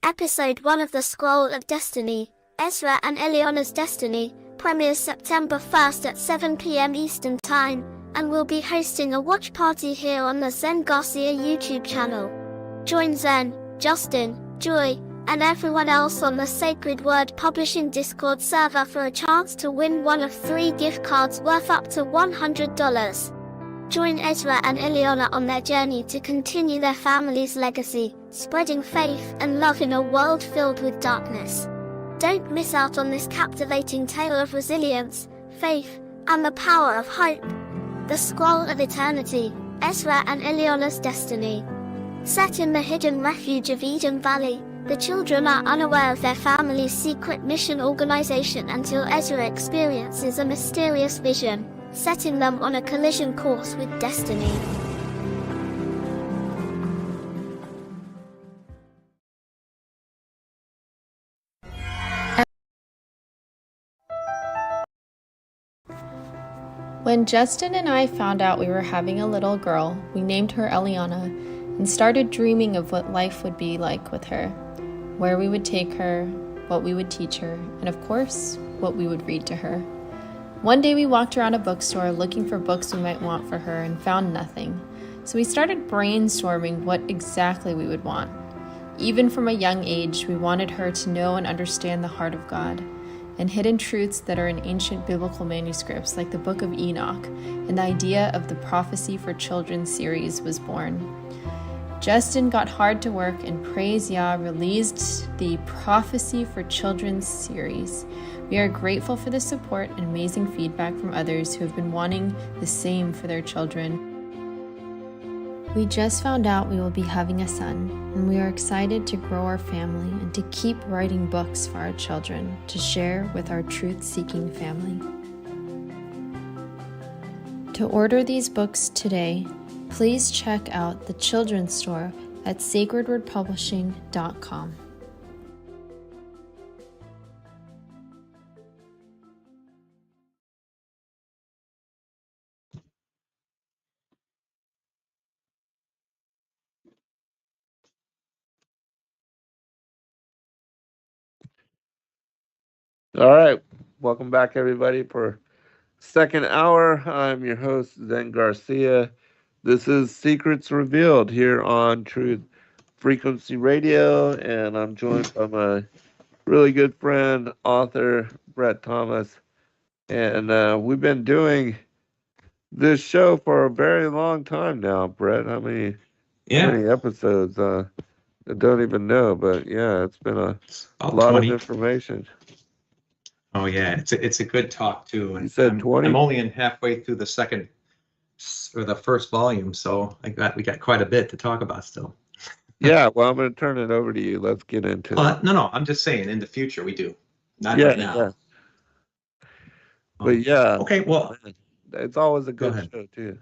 S6: Episode 1 of the Scroll of Destiny, Ezra and Eliana's Destiny, premieres September 1st at 7 p.m. Eastern Time, and we'll be hosting a watch party here on the Zen Garcia YouTube channel. Join Zen, Justin, Joy, and everyone else on the Sacred Word Publishing Discord server for a chance to win one of 3 gift cards worth up to $100. Join Ezra and Eliana on their journey to continue their family's legacy, spreading faith and love in a world filled with darkness. Don't miss out on this captivating tale of resilience, faith, and the power of hope. The Scroll of Eternity, Ezra and Eliana's Destiny. Set in the hidden refuge of Eden Valley, the children are unaware of their family's secret mission organization until Ezra experiences a mysterious vision, setting them on a collision course with destiny.
S5: When Justin and I found out we were having a little girl, we named her Eliana and started dreaming of what life would be like with her, where we would take her, what we would teach her, and of course, what we would read to her. One day we walked around a bookstore looking for books we might want for her and found nothing. So we started brainstorming what exactly we would want. Even from a young age, we wanted her to know and understand the heart of God and hidden truths that are in ancient biblical manuscripts like the Book of Enoch, and the idea of the Prophecy for Children series was born. Justin got hard to work and praise Yah released the Prophecy for Children series. We are grateful for the support and amazing feedback from others who have been wanting the same for their children. We just found out we will be having a son, and we are excited to grow our family and to keep writing books for our children to share with our truth-seeking family. To order these books today, please check out the children's store at sacredwordpublishing.com.
S1: All right. Welcome back, everybody, for second hour. I'm your host, Zen Garcia. This is Secrets Revealed here on Truth Frequency Radio, and I'm joined by my really good friend, author Brett Thomas. And we've been doing this show for a very long time now, Brett. How many
S2: Yeah,
S1: episodes? I don't even know, but yeah, it's been a
S2: about
S1: lot of
S2: 20.
S1: information.
S2: Oh yeah, it's a good talk too.
S1: You
S2: And
S1: said
S2: I'm
S1: 20?
S2: only in halfway through the second or the first volume, so we got quite a bit to talk about still.
S1: Yeah, well, I'm going to turn it over to you. Let's get into it.
S2: No, I'm just saying in the future we do, not
S1: Yeah,
S2: right now.
S1: yeah. But yeah,
S2: Okay, well,
S1: it's always a
S2: go
S1: good
S2: ahead.
S1: show, too.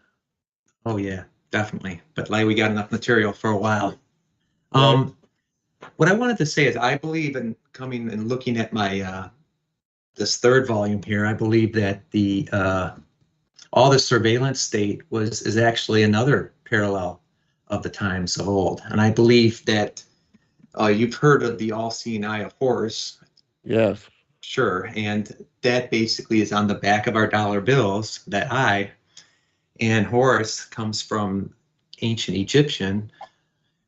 S2: Oh yeah, definitely. But like we got enough material for a while.
S1: Right?
S2: What I wanted to say is I believe in coming and looking at my this third volume here. I believe that the all the surveillance state is actually another parallel of the times of old, and I believe that you've heard of the all-seeing eye of Horus,
S1: Yes.
S2: sure, and that basically is on the back of our dollar bills. That eye, and Horus comes from ancient Egyptian.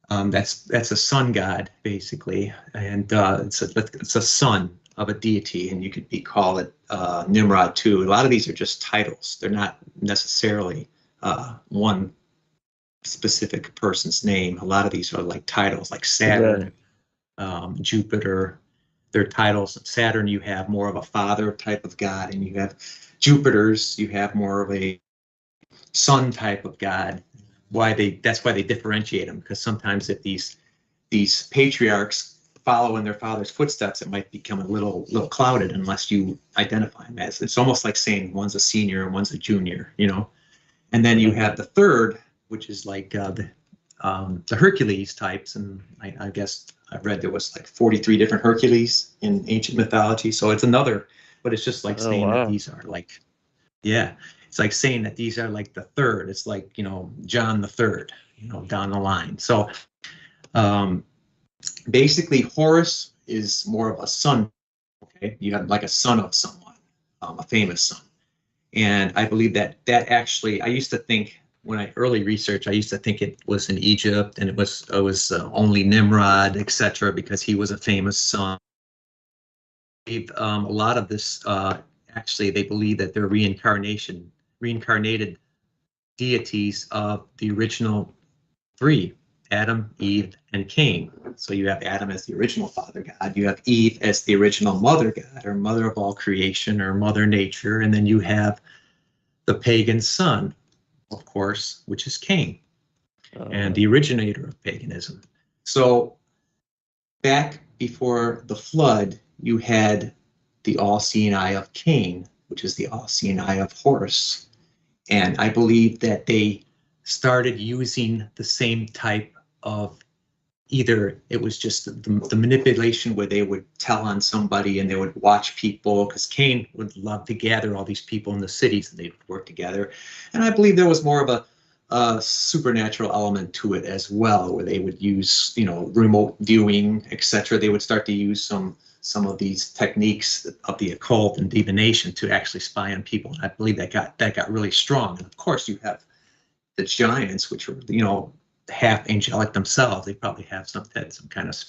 S2: That's a sun god basically, and it's a son of a deity, and you could call it Nimrod too. A lot of these are just titles; they're not necessarily one specific person's name. A lot of these are like titles, like Saturn, Jupiter. They're titles. Saturn, you have more of a father type of god, and you have Jupiter's, you have more of a son type of god. That's why they differentiate them, because sometimes if these patriarchs follow in their father's footsteps, it might become a little clouded unless you identify them as. It's almost like saying one's a senior and one's a junior, you know. And then you have the third, which is like the Hercules types, and I guess I've read there was like 43 different Hercules in ancient mythology. So it's another, but it's just like saying that these are like, yeah, it's like saying that these are like the third. It's like, you know, John the third, you know, down the line. So basically Horus is more of a son. Okay, you have like a son of someone, a famous son. And I believe that actually, I used to think when I early research, I used to think it was in Egypt, and it was only Nimrod, etc., because he was a famous son. A lot of this actually, they believe that they're reincarnated deities of the original three: Adam, Eve, and Cain. So you have Adam as the original father god, you have Eve as the original mother god, or mother of all creation, or mother nature, and then you have the pagan son, of course, which is Cain, and the originator of paganism. So back before the flood, you had the all-seeing eye of Cain, which is the all-seeing eye of Horus. And I believe that they started using the same type of, either it was just the manipulation where they would tell on somebody and they would watch people, because Cain would love to gather all these people in the cities and they'd work together. And I believe there was more of a supernatural element to it as well, where they would use, you know, remote viewing, etc. They would start to use some of these techniques of the occult and divination to actually spy on people. And I believe that got really strong. And of course, you have the giants, which were, you know, half angelic themselves. They probably have some kind of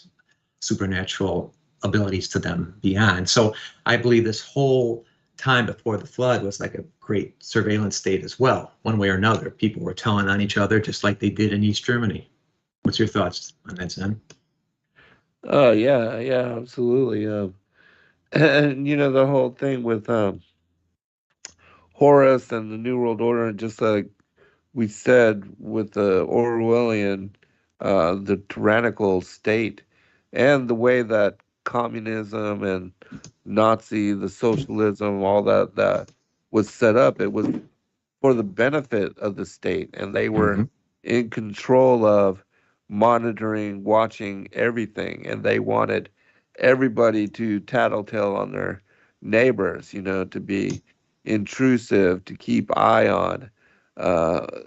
S2: supernatural abilities to them beyond. So I believe this whole time before the flood was like a great surveillance state as well. One way or another, people were telling on each other just like they did in East Germany. What's your thoughts on that, Zen?
S1: Oh, yeah, absolutely. And you know, the whole thing with Horus and the New World Order, just like we said with the Orwellian, the tyrannical state, and the way that communism and Nazi, the socialism, all that was set up, it was for the benefit of the state, and they were in control of monitoring, watching everything, and they wanted everybody to tattletale on their neighbors, you know, to be intrusive, to keep eye on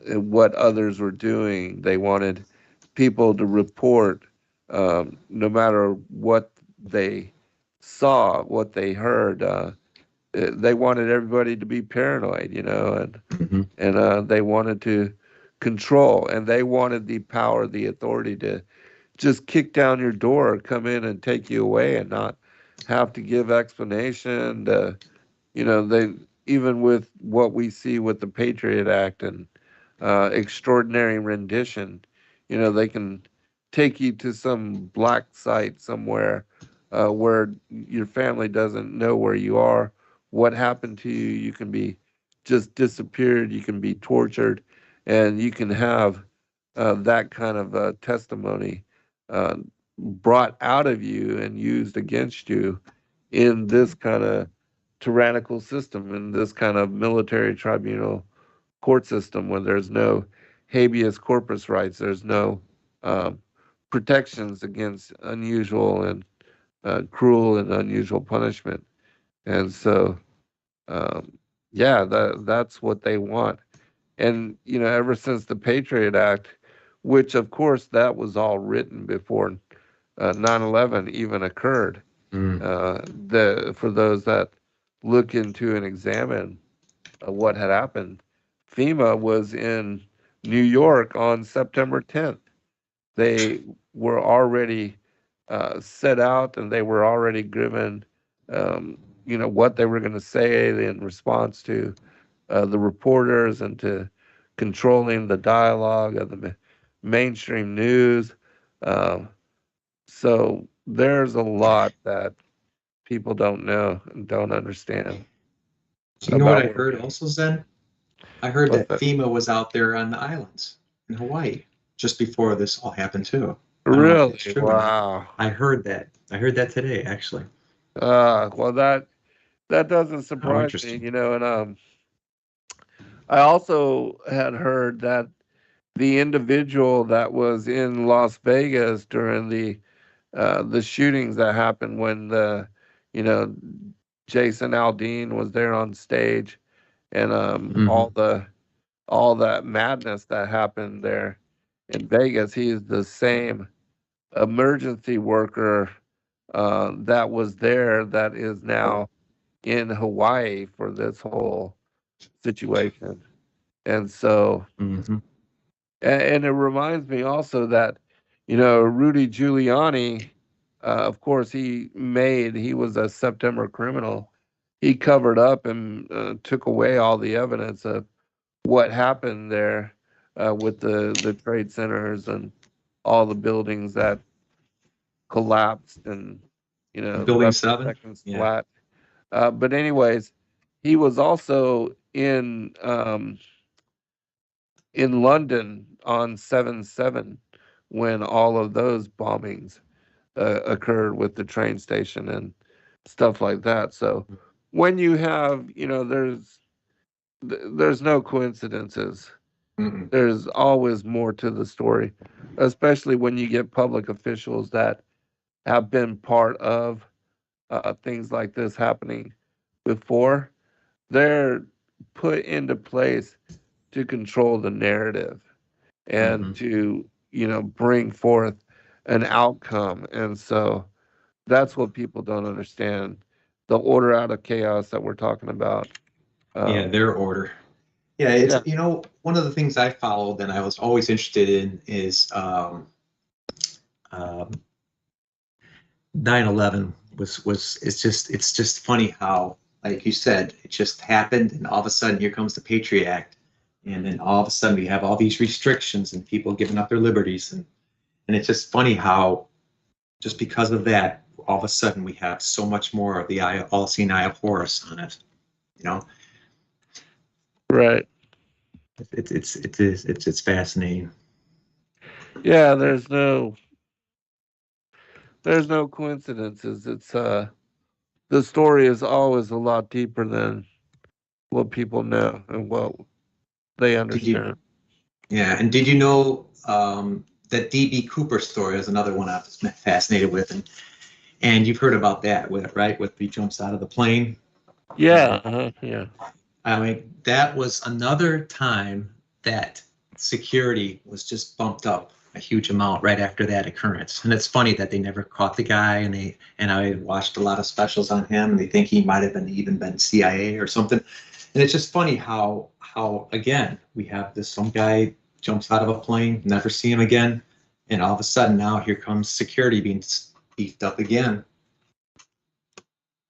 S1: what others were doing. They wanted people to report no matter what they saw, what they heard. They wanted everybody to be paranoid, you know, and they wanted to control, and they wanted the power, the authority to just kick down your door, come in and take you away, and not have to give explanation. You know, they, even with what we see with the Patriot Act and extraordinary rendition, you know, they can take you to some black site somewhere where your family doesn't know where you are, what happened to you. You can be just disappeared, you can be tortured, and you can have that kind of testimony uh, brought out of you and used against you in this kind of tyrannical system, in this kind of military tribunal court system, where there's no habeas corpus rights, there's no um, protections against unusual and cruel and unusual punishment. And so, um, yeah, that's what they want. And, you know, ever since the Patriot Act, which of course that was all written before 9/11 even occurred, for those that look into and examine what had happened, FEMA was in New York on September 10th. They were already set out, and they were already given, you know, what they were going to say in response to the reporters and to controlling the dialogue of the mainstream news. Um, so there's a lot that people don't know and don't understand
S2: You know what I
S1: about
S2: heard also, Zen? I heard that
S1: that.
S2: FEMA was out there on the islands in Hawaii just before this all happened too. I don't know if
S1: Really?
S2: that's true or not.
S1: Wow.
S2: I heard that. I heard that today, actually.
S1: Well, that doesn't
S2: How
S1: surprise me,
S2: interesting.
S1: you know. And I also had heard that the individual that was in Las Vegas during the shootings that happened when you know, Jason Aldean was there on stage, and all that madness that happened there in Vegas. He's the same emergency worker that was there that is now in Hawaii for this whole situation. And so, and it reminds me also that, you know, Rudy Giuliani, of course, he was a September criminal. He covered up and took away all the evidence of what happened there with the trade centers and all the buildings that collapsed and, you know,
S2: Building
S1: left the
S2: 7?
S1: seconds
S2: Yeah.
S1: flat. But anyways, he was also in London on 7/7 when all of those bombings occurred with the train station and stuff like that. So when you have, you know, there's no coincidences.
S2: Mm-mm.
S1: There's always more to the story, especially when you get public officials that have been part of things like this happening before. They're put into place to control the narrative and to, you know, bring forth an outcome. And so that's what people don't understand, the order out of chaos that we're talking about.
S2: Yeah, their order. Yeah, it's,
S1: Yeah.
S2: you know, one of the things I followed and I was always interested in is 9/11 was it's just funny how, like you said, it just happened and all of a sudden here comes the Patriot Act, and then all of a sudden we have all these restrictions and people giving up their liberties, and it's just funny how just because of that all of a sudden we have so much more of the eye, all-seeing eye of Horus on it, you know.
S1: Right.
S2: It's fascinating.
S1: Yeah, there's no coincidences. It's the story is always a lot deeper than what people know and what they
S2: Did you
S1: understand.
S2: Yeah, and did you know that DB Cooper story is another one I was fascinated with, and you've heard about that, with right, with he jumps out of the plane.
S1: Yeah, yeah.
S2: I mean, that was another time that security was just bumped up a huge amount right after that occurrence. And it's funny that they never caught the guy, and I watched a lot of specials on him, and they think he might have been CIA or something. And it's just funny how again we have this some guy jumps out of a plane, never see him again, and all of a sudden now here comes security being beefed up again.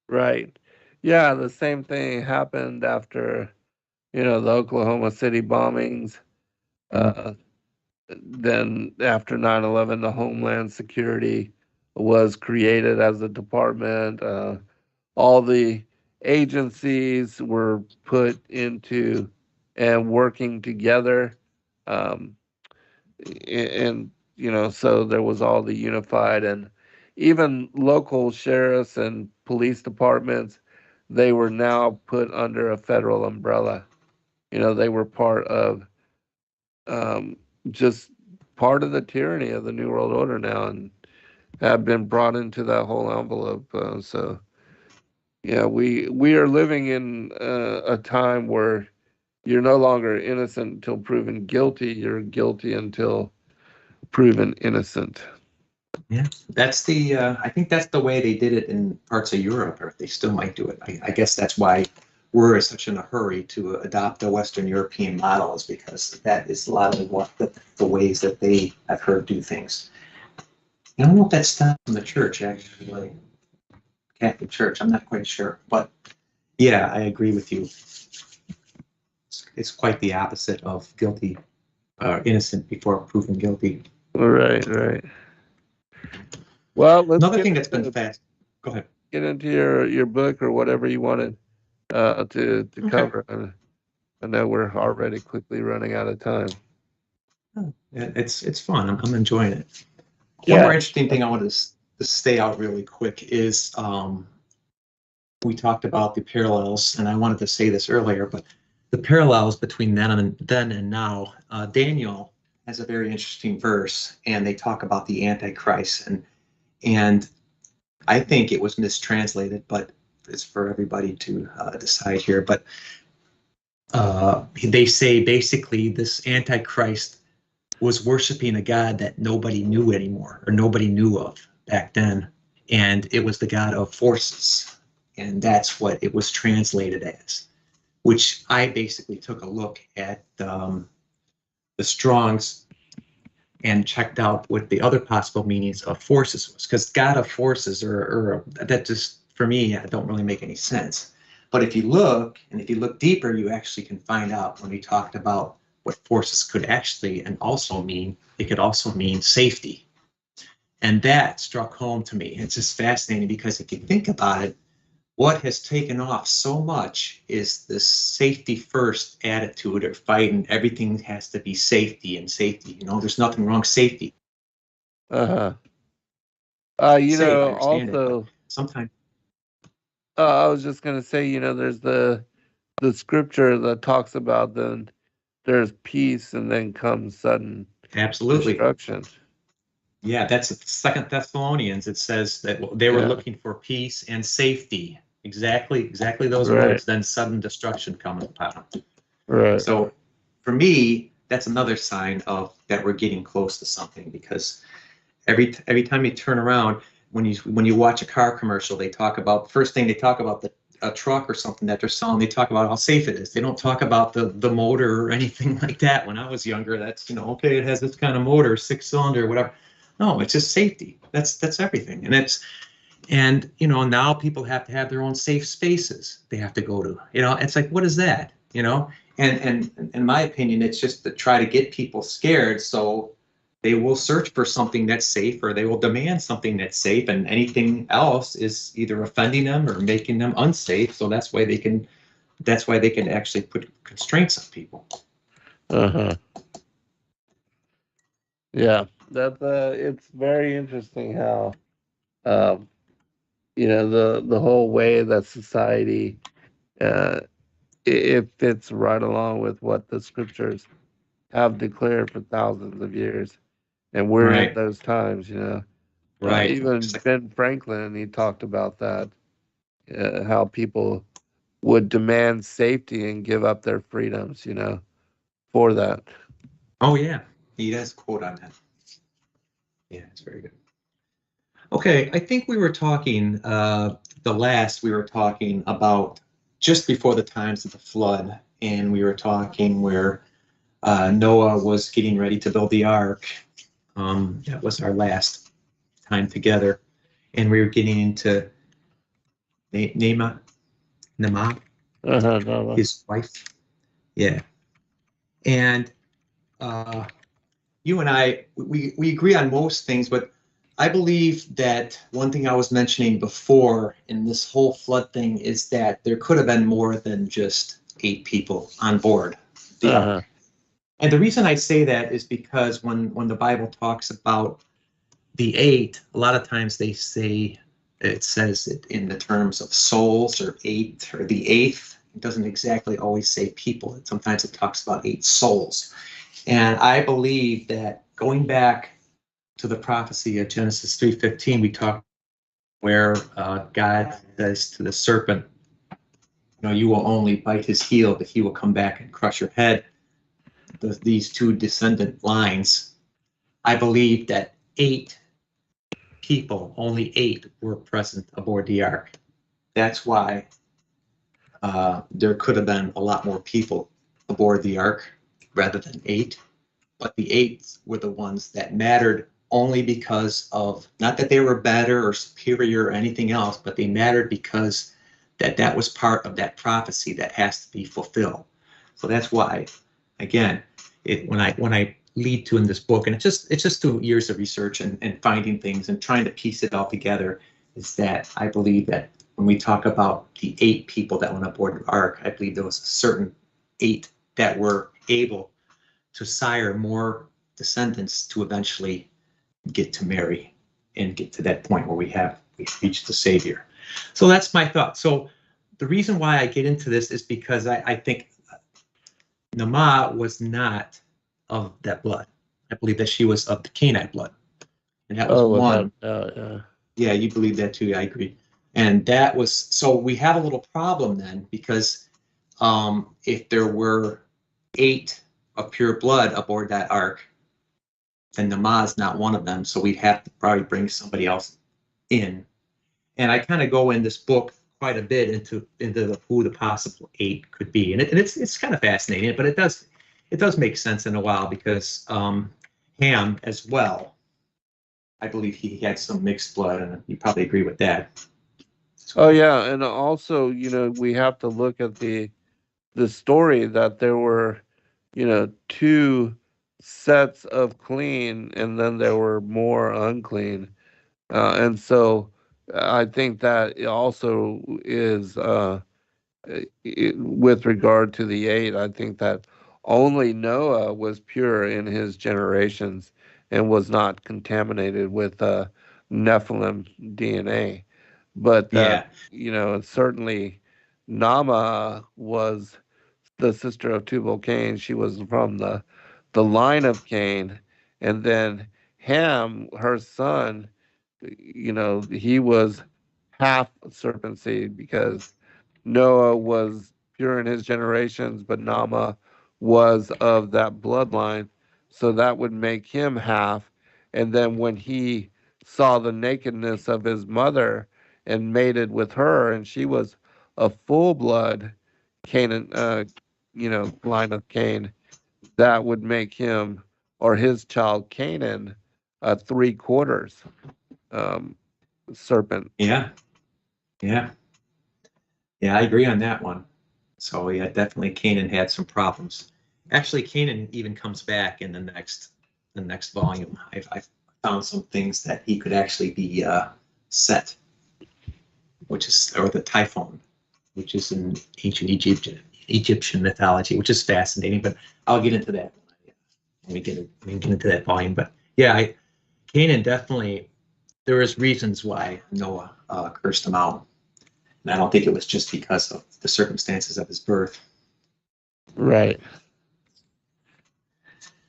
S1: Right. Yeah, the same thing happened after, the Oklahoma City bombings. Then after 9/11, the Homeland Security was created as a department. All the agencies were put into and working together. Um, and, so there was all the unified, and even local sheriffs and police departments, they were now put under a federal umbrella. They were part of just part of the tyranny of the New World Order now, and have been brought into that whole envelope. So, yeah, we are living in a time where you're no longer innocent until proven guilty. You're guilty until proven innocent.
S2: Yeah, that's I think that's the way they did it in parts of Europe, or they still might do it. I guess that's why we're such in a hurry to adopt a Western European model, is because that is a lot of the ways that they, I've heard, do things. I don't know if that's stuff from the church, actually, like Catholic Church. I'm not quite sure, but yeah, I agree with you. It's quite the opposite of guilty, innocent before proven guilty.
S1: Right. Well, let's
S2: Another thing that's been fast. Go ahead.
S1: Get into your book or whatever you wanted to cover. I know we're already quickly running out of time.
S2: It's fun. I'm enjoying it.
S1: Yeah.
S2: One more interesting thing I wanted to stay out really quick is we talked about the parallels, and I wanted to say this earlier, but the parallels between then and now. Daniel has a very interesting verse, and they talk about the Antichrist, and I think it was mistranslated, but it's for everybody to decide here. But they say basically this Antichrist was worshiping a god that nobody knew anymore, or nobody knew of back then, and it was the god of forces, and that's what it was translated as. Which I basically took a look at the Strong's and checked out what the other possible meanings of forces was, because god of forces or that just, for me, don't really make any sense. But if you look deeper, you actually can find out when we talked about what forces could actually and also mean. It could also mean safety, and that struck home to me. It's just fascinating, because if you think about it, what has taken off so much is this safety first attitude of fighting. Everything has to be safety and safety. there's nothing wrong. Safety.
S1: Also,
S2: sometimes.
S1: I was just gonna say, there's the scripture that talks about then there's peace and then comes sudden destruction.
S2: Yeah, that's 2 Thessalonians. It says that they were looking for peace and safety. Exactly those words. Then sudden destruction comes upon them.
S1: Right.
S2: So for me, that's another sign of that we're getting close to something, because every time you turn around, when you watch a car commercial, they talk about, first thing they talk about a truck or something that they're selling, they talk about how safe it is. They don't talk about the motor or anything like that. When I was younger, that's, okay, it has this kind of motor, 6-cylinder, whatever. No, it's just safety. That's everything. And now people have to have their own safe spaces they have to go to. It's like, what is that? And in my opinion, it's just to try to get people scared, so they will search for something that's safe, or they will demand something that's safe, and anything else is either offending them or making them unsafe. So that's why they can actually put constraints on people.
S1: Yeah, that it's very interesting how the whole way that society it fits right along with what the scriptures have declared for thousands of years, and we're in those times.
S2: Right.
S1: Even Ben Franklin, he talked about that, how people would demand safety and give up their freedoms, for that.
S2: Oh yeah, he does quote on that. Yeah, it's very good. Okay, I think we were talking, we were talking about just before the times of the flood, and we were talking where Noah was getting ready to build the ark. That was our last time together, and we were getting into Nema,
S1: No.
S2: his wife. Yeah, and you and I, we agree on most things, but I believe that one thing I was mentioning before in this whole flood thing is that there could have been more than just 8 people on board the ark. And the reason I say that is because when the Bible talks about the 8, a lot of times it says it in the terms of souls or 8 or the 8th. It doesn't exactly always say people. Sometimes it talks about 8 souls. And I believe that going back to the prophecy of Genesis 3:15, we talk where God says to the serpent, you will only bite his heel, but he will come back and crush your head. These 2 descendant lines, I believe that 8 people, only 8 were present aboard the ark. That's why there could have been a lot more people aboard the ark rather than 8. But the 8 were the ones that mattered only because of, not that they were better or superior or anything else, but they mattered because that was part of that prophecy that has to be fulfilled. So that's why, again, when I lead to in this book, and it's just 2 years of research and finding things and trying to piece it all together, is that I believe that when we talk about the 8 people that went aboard the ark, I believe there was a certain 8 that were able to sire more descendants to eventually get to marry and get to that point where we've reached the Savior. So that's my thought. So the reason why I get into this is because I think Nama was not of that blood. I believe that she was of the Canaanite blood. And that was one. Yeah, you believe that too. I agree. And that was, so we have a little problem then, because if there were 8 of pure blood aboard that ark, then Nama is not one of them. So we'd have to probably bring somebody else in. And I kind of go in this book quite a bit into who the possible 8 could be. And it's kind of fascinating, but it does make sense in a while, because Ham as well, I believe he had some mixed blood, and you probably agree with that.
S1: Oh yeah, and also, we have to look at the story that there were, 2 sets of clean, and then there were more unclean, and so I think that it also is with regard to the 8. I think that only Noah was pure in his generations and was not contaminated with Nephilim DNA. But that, certainly Nama was the sister of Tubal-Cain. She was from the line of Cain. And then Ham, her son, he was half serpent seed, because Noah was pure in his generations, but Nama was of that bloodline. So that would make him half. And then when he saw the nakedness of his mother and mated with her, and she was a full blood Canaan, line of Cain, that would make him, or his child Canaan, 3/4 serpent.
S2: Yeah, I agree on that one. So yeah, definitely Canaan had some problems. Actually, Canaan even comes back in the next volume. I found some things that he could actually be Set, or the Typhon, which is in ancient Egyptian mythology, which is fascinating. But I'll get into that when we get into that volume. But yeah, Canaan definitely, there is reasons why Noah cursed him out. And I don't think it was just because of the circumstances of his birth.
S1: Right.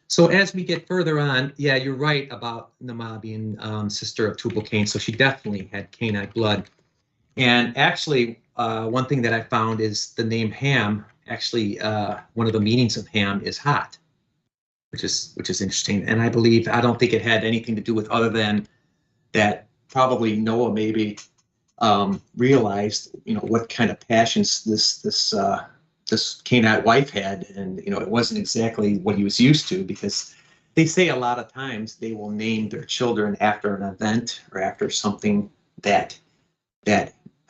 S2: So as we get further on, yeah, you're right about Nama being sister of Tubal-Cain. So she definitely had Canaanite blood. And actually, one thing that I found is the name Ham. Actually, one of the meanings of Ham is hot. which is interesting. And I don't think it had anything to do with other than that probably Noah maybe realized, what kind of passions this Canaanite wife had, and it wasn't exactly what he was used to, because they say a lot of times they will name their children after an event or after something that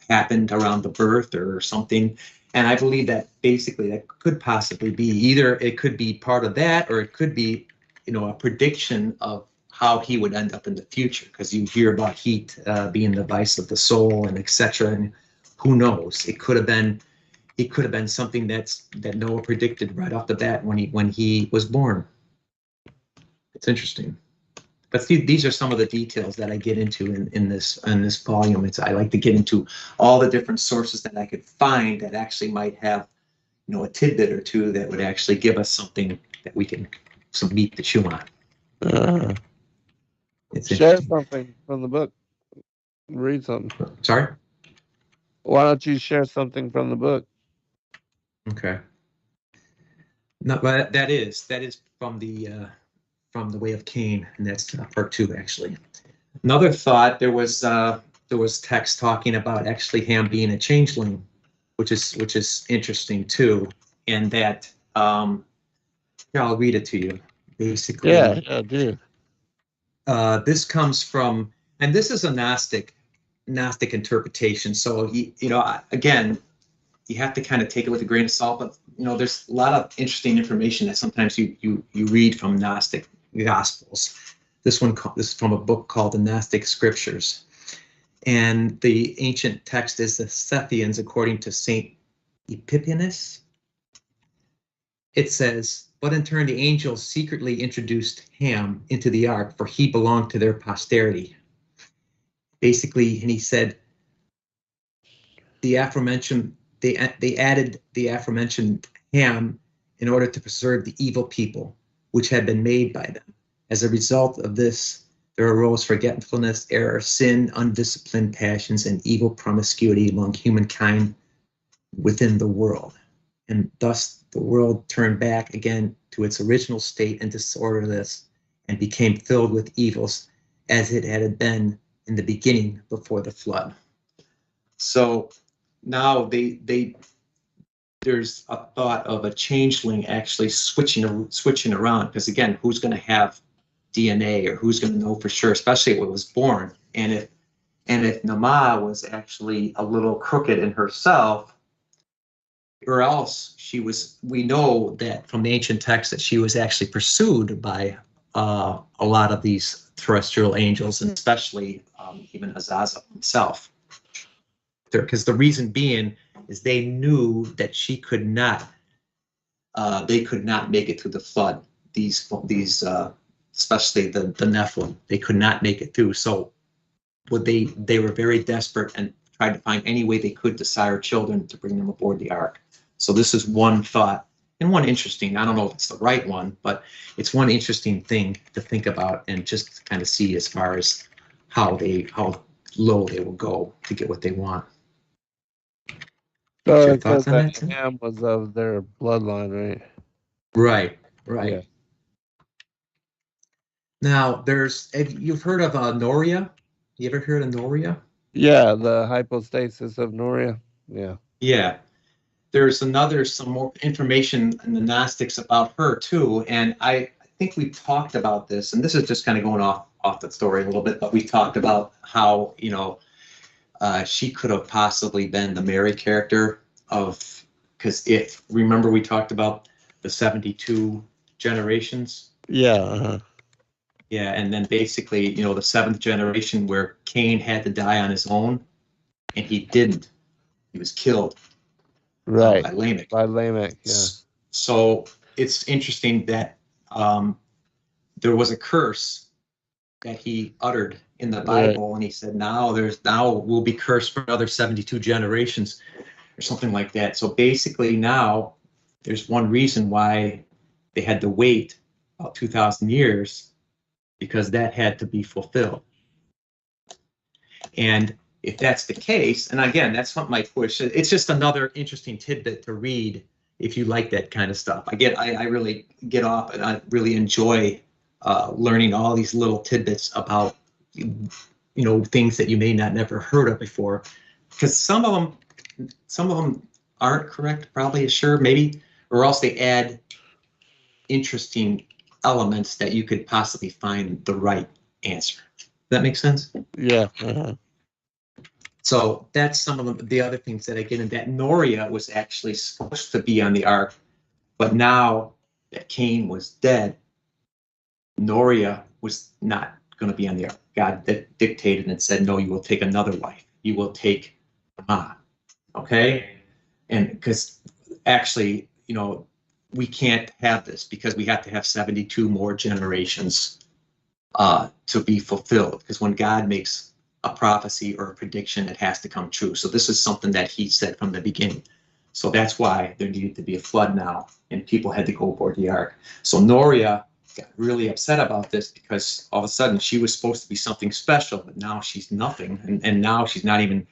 S2: happened around the birth or something. And I believe that basically that could possibly be either it could be part of that, or it could be, a prediction of how he would end up in the future, because you hear about heat being the vice of the soul and etc. And who knows? It could have been something that Noah predicted right off the bat when he was born. It's interesting. But these are some of the details that I get into in this volume. I like to get into all the different sources that I could find that actually might have, a tidbit or two that would actually give us something that we can, some meat to chew on.
S1: Share something from the book. Read something.
S2: Sorry?
S1: Why don't you share something from the book?
S2: Okay. No, but that is from the Way of Cain, and that's part 2 actually. Another thought, there was text talking about actually Ham being a changeling, which is interesting too, and that here, I'll read it to you. Basically,
S1: Yeah, dude.
S2: This comes from, and this is a Gnostic interpretation. So again, you have to kind of take it with a grain of salt, but there's a lot of interesting information that sometimes you read from Gnostic Gospels. This is from a book called the Gnostic Scriptures, and the ancient text is the Scythians, according to Saint Epiphanius. It says, "But in turn the angels secretly introduced Ham into the ark, for he belonged to their posterity." Basically, and he said, the aforementioned, they added the aforementioned Ham in order to preserve the evil people which had been made by them. As a result of this, there arose forgetfulness, error, sin, undisciplined passions, and evil promiscuity among humankind within the world. And thus the world turned back again to its original state and disorderless, and became filled with evils as it had been in the beginning before the flood. So now there's a thought of a changeling actually switching around, because again, who's going to have DNA, or who's going to know for sure, especially when it was born? And if Nama was actually a little crooked in herself, or else we know that from the ancient text that she was actually pursued by a lot of these terrestrial angels, and especially even Azazel himself. Because the reason being is they knew that they could not make it through the flood. These especially the Nephilim, they could not make it through. So they were very desperate and tried to find any way they could to sire children to bring them aboard the ark. So this is one thought, and one interesting, I don't know if it's the right one, but it's one interesting thing to think about and just kind of see as far as how low they will go to get what they want.
S1: So it says that Ham was of their bloodline, right?
S2: Right.
S1: Yeah.
S2: Now, you've heard of Noria? You ever heard of Noria?
S1: Yeah, the hypostasis of Noria. Yeah.
S2: Yeah. There's some more information in the Gnostics about her too, and I think we talked about this, and this is just kind of going off the story a little bit, but we talked about how she could have possibly been the Mary character because remember we talked about the 72 generations.
S1: Yeah. Uh-huh.
S2: Yeah, and then basically the 7th generation where Cain had to die on his own, and he didn't. He was killed.
S1: Right.
S2: By Lamech.
S1: Yeah.
S2: So it's interesting that there was a curse that he uttered in the Bible, right. And he said, now we'll be cursed for another 72 generations or something like that. So basically now there's one reason why they had to wait about 2,000 years, because that had to be fulfilled. And if that's the case, and again, that's what my push, it's just another interesting tidbit to read if you like that kind of stuff. I really get off and I really enjoy learning all these little tidbits about, things that you may not never heard of before, because some of them aren't correct, probably, sure, maybe, or else they add interesting elements that you could possibly find the right answer. Does that make sense?
S1: Yeah.
S2: So that's some of the other things that I get in that Noria was actually supposed to be on the ark, but now that Cain was dead, Noria was not going to be on the ark. God dictated and said, no, you will take another wife. You will take Ma. Okay? And because actually, we can't have this because we have to have 72 more generations to be fulfilled. Because when God makes a prophecy or a prediction, it has to come true. So this is something that he said from the beginning. So that's why there needed to be a flood now, and people had to go aboard the ark. So Noria got really upset about this because all of a sudden she was supposed to be something special, but now she's nothing, and now she's not even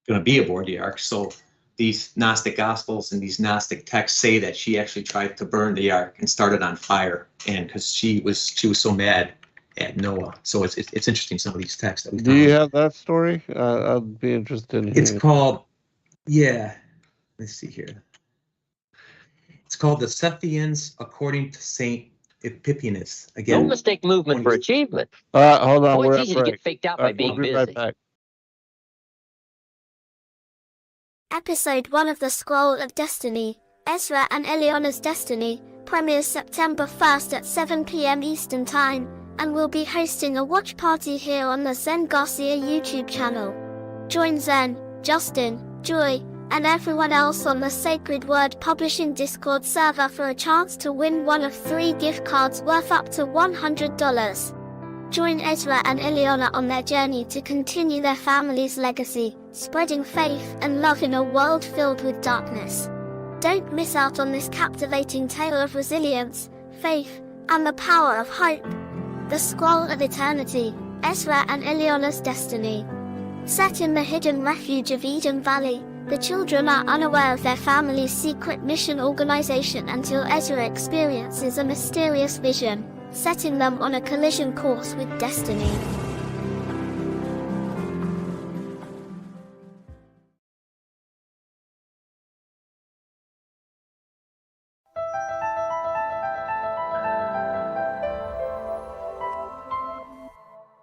S2: going to be aboard the ark. So these Gnostic Gospels and these Gnostic texts say that she actually tried to burn the ark and started on fire, and because she was so mad at Noah. So it's interesting, some of these texts that we
S1: Do you have that story? I'd be interested in
S2: It's
S1: hearing.
S2: called, let's see here. It's called the Sethians according to Saint Epiphanius. Again,
S3: Don't mistake movement for achievement.
S1: Hold on,
S3: Boy,
S1: we're
S3: it's
S1: at
S3: easy to
S1: break.
S3: get faked out
S1: All
S3: by
S1: right,
S3: being
S1: we'll be right
S3: busy.
S1: back.
S6: Episode 1 of the Scroll of Destiny, Ezra and Eliana's Destiny, premieres September 1st at 7 p.m. Eastern Time, and we'll be hosting a watch party here on the Zen Garcia YouTube channel. Join Zen, Justin, Joy, and everyone else on the Sacred Word Publishing Discord server for a chance to win one of 3 gift cards worth up to $100. Join Ezra and Eliana on their journey to continue their family's legacy, spreading faith and love in a world filled with darkness. Don't miss out on this captivating tale of resilience, faith, and the power of hope. The Scroll of Eternity, Ezra and Eliana's Destiny. Set in the hidden refuge of Eden Valley, the children are unaware of their family's secret mission organization until Ezra experiences a mysterious vision, setting them on a collision course with destiny.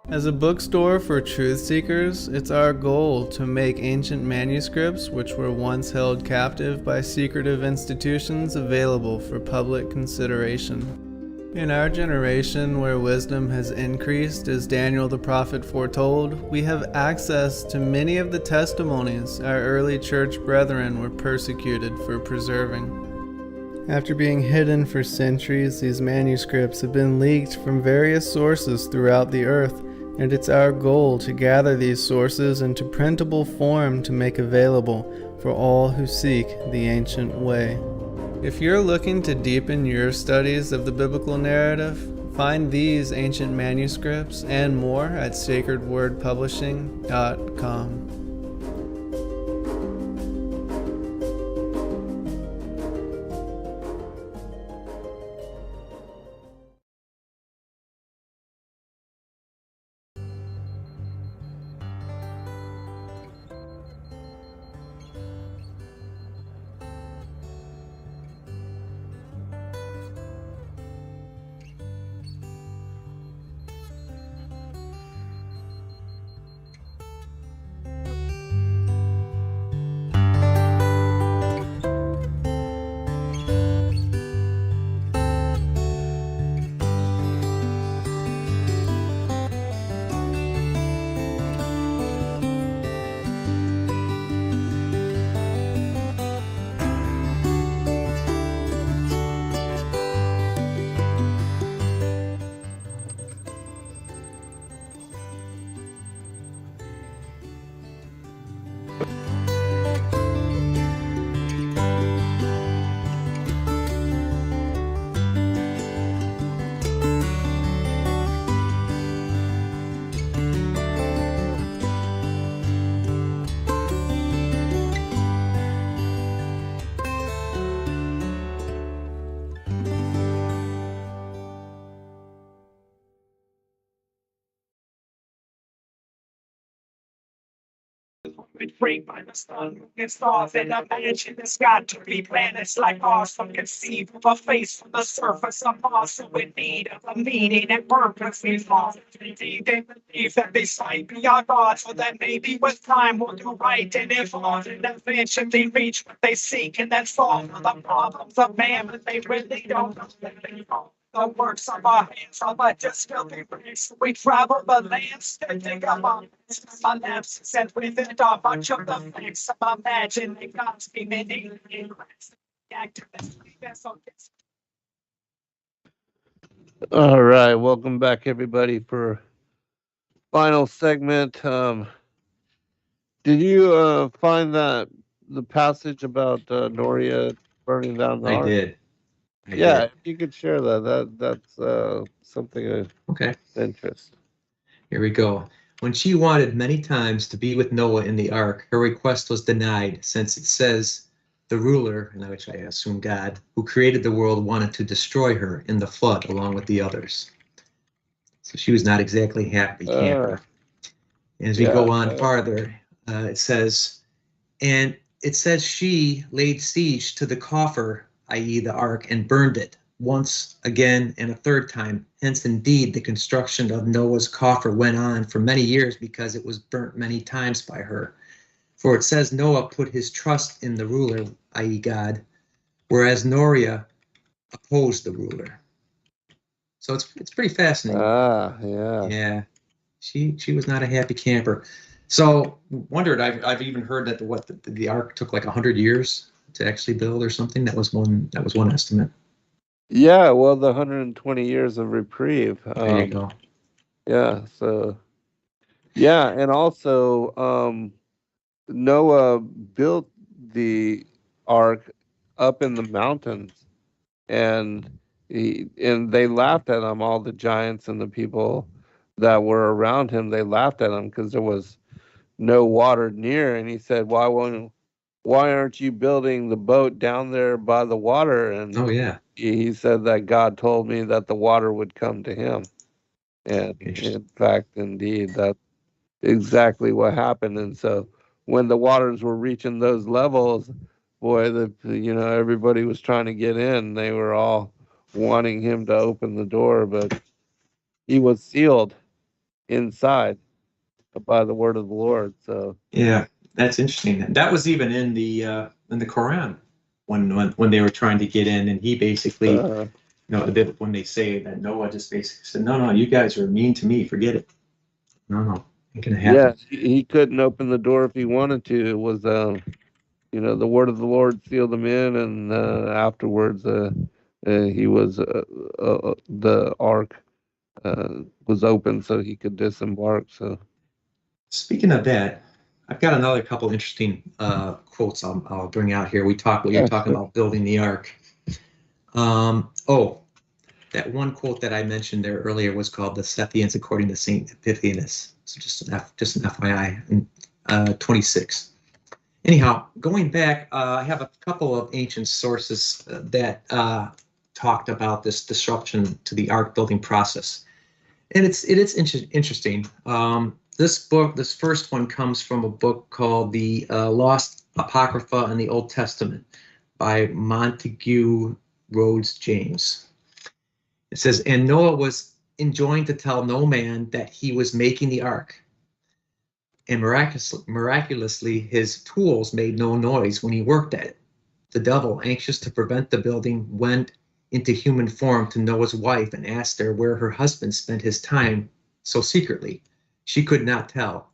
S4: As a bookstore for truth seekers, it's our goal to make ancient manuscripts which were once held captive by secretive institutions available for public consideration. In our generation, where wisdom has increased as Daniel the prophet foretold, we have access to many of the testimonies our early church brethren were persecuted for preserving. After being hidden for centuries, these manuscripts have been leaked from various sources throughout the earth, and it's our goal to gather these sources into printable form to make available for all who seek the ancient way. If you're looking to deepen your studies of the biblical narrative, find these ancient manuscripts and more at sacredwordpublishing.com.
S7: Framed by the sun and stars, and imagine it's got to be planets like ours. Some conceive of a face from the surface of Mars, so in need of a meaning and purpose. These laws, indeed, they believe that they sight beyond odds, so that maybe with time we'll do right and evolve, and eventually reach what they seek, and then solve the problems of man, but they really don't know that they know. The works of our hands are but just filthy bricks. We travel the land, standing among my lamps, set within a bunch of the facts of imagining God's beginning in Christ.
S1: All right, welcome back, everybody, for final segment. Did you find that the passage about Noria burning down the
S2: I
S1: ark?
S2: did.
S1: Yeah, if you could share that's something of
S2: Okay.
S1: interest.
S2: Here we go. When she wanted many times to be with Noah in the ark, her request was denied, since it says the ruler, in which I assume God, who created the world, wanted to destroy her in the flood along with the others. So she was not exactly happy camper. And as we go on farther, it says, and it says she laid siege to the coffer, i.e. the ark, and burned it once, again, and a third time. Hence, indeed, the construction of Noah's coffer went on for many years because it was burnt many times by her. For it says Noah put his trust in the ruler, i.e. God, whereas Noria opposed the ruler. So it's pretty fascinating. Yeah. She was not a happy camper. So wondered, I've even heard that the ark took like 100 years to actually build or something. That was one estimate.
S1: Yeah, well, the 120 years of reprieve.
S2: There you go.
S1: Yeah, so yeah, and also Noah built the ark up in the mountains, and they laughed at him, all the giants and the people that were around him. They laughed at him because there was no water near, and he said, why aren't you building the boat down there by the water? And
S2: oh yeah,
S1: he said that God told me that the water would come to him, and in fact, indeed, that's exactly what happened. And so when the waters were reaching those levels, boy, everybody was trying to get in. They were all wanting him to open the door, but he was sealed inside by the word of the Lord. So
S2: yeah, that's interesting. That was even in the Quran when they were trying to get in, and he basically, when they say that Noah just basically said, no, you guys are mean to me. Forget it. No, ain't gonna happen.
S1: Yeah, he couldn't open the door if he wanted to. It was, the word of the Lord sealed him in, and afterwards, he was the ark was open so he could disembark. So,
S2: speaking of that, I've got another couple interesting quotes I'll bring out here. You're talking about building the ark. That one quote that I mentioned there earlier was called "The Sethians According to Saint Epiphanius." So just an FYI, 26. Anyhow, going back, I have a couple of ancient sources that talked about this disruption to the ark building process, and it is interesting. This first one comes from a book called The Lost Apocrypha in the Old Testament by Montague Rhodes James. It says, and Noah was enjoined to tell no man that he was making the ark. And miraculously, his tools made no noise when he worked at it. The devil, anxious to prevent the building, went into human form to Noah's wife and asked her where her husband spent his time so secretly. She could not tell.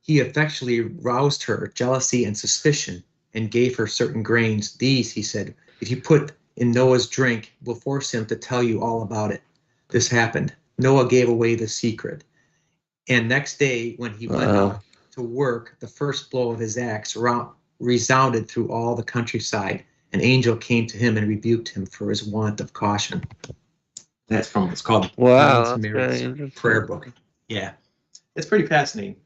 S2: He effectually roused her jealousy and suspicion and gave her certain grains. These, he said, if you put in Noah's drink, will force him to tell you all about it. This happened. Noah gave away the secret. And next day, when he went out to work, the first blow of his axe resounded through all the countryside. An angel came to him and rebuked him for his want of caution. It's called Mary's prayer book. Yeah, it's pretty fascinating.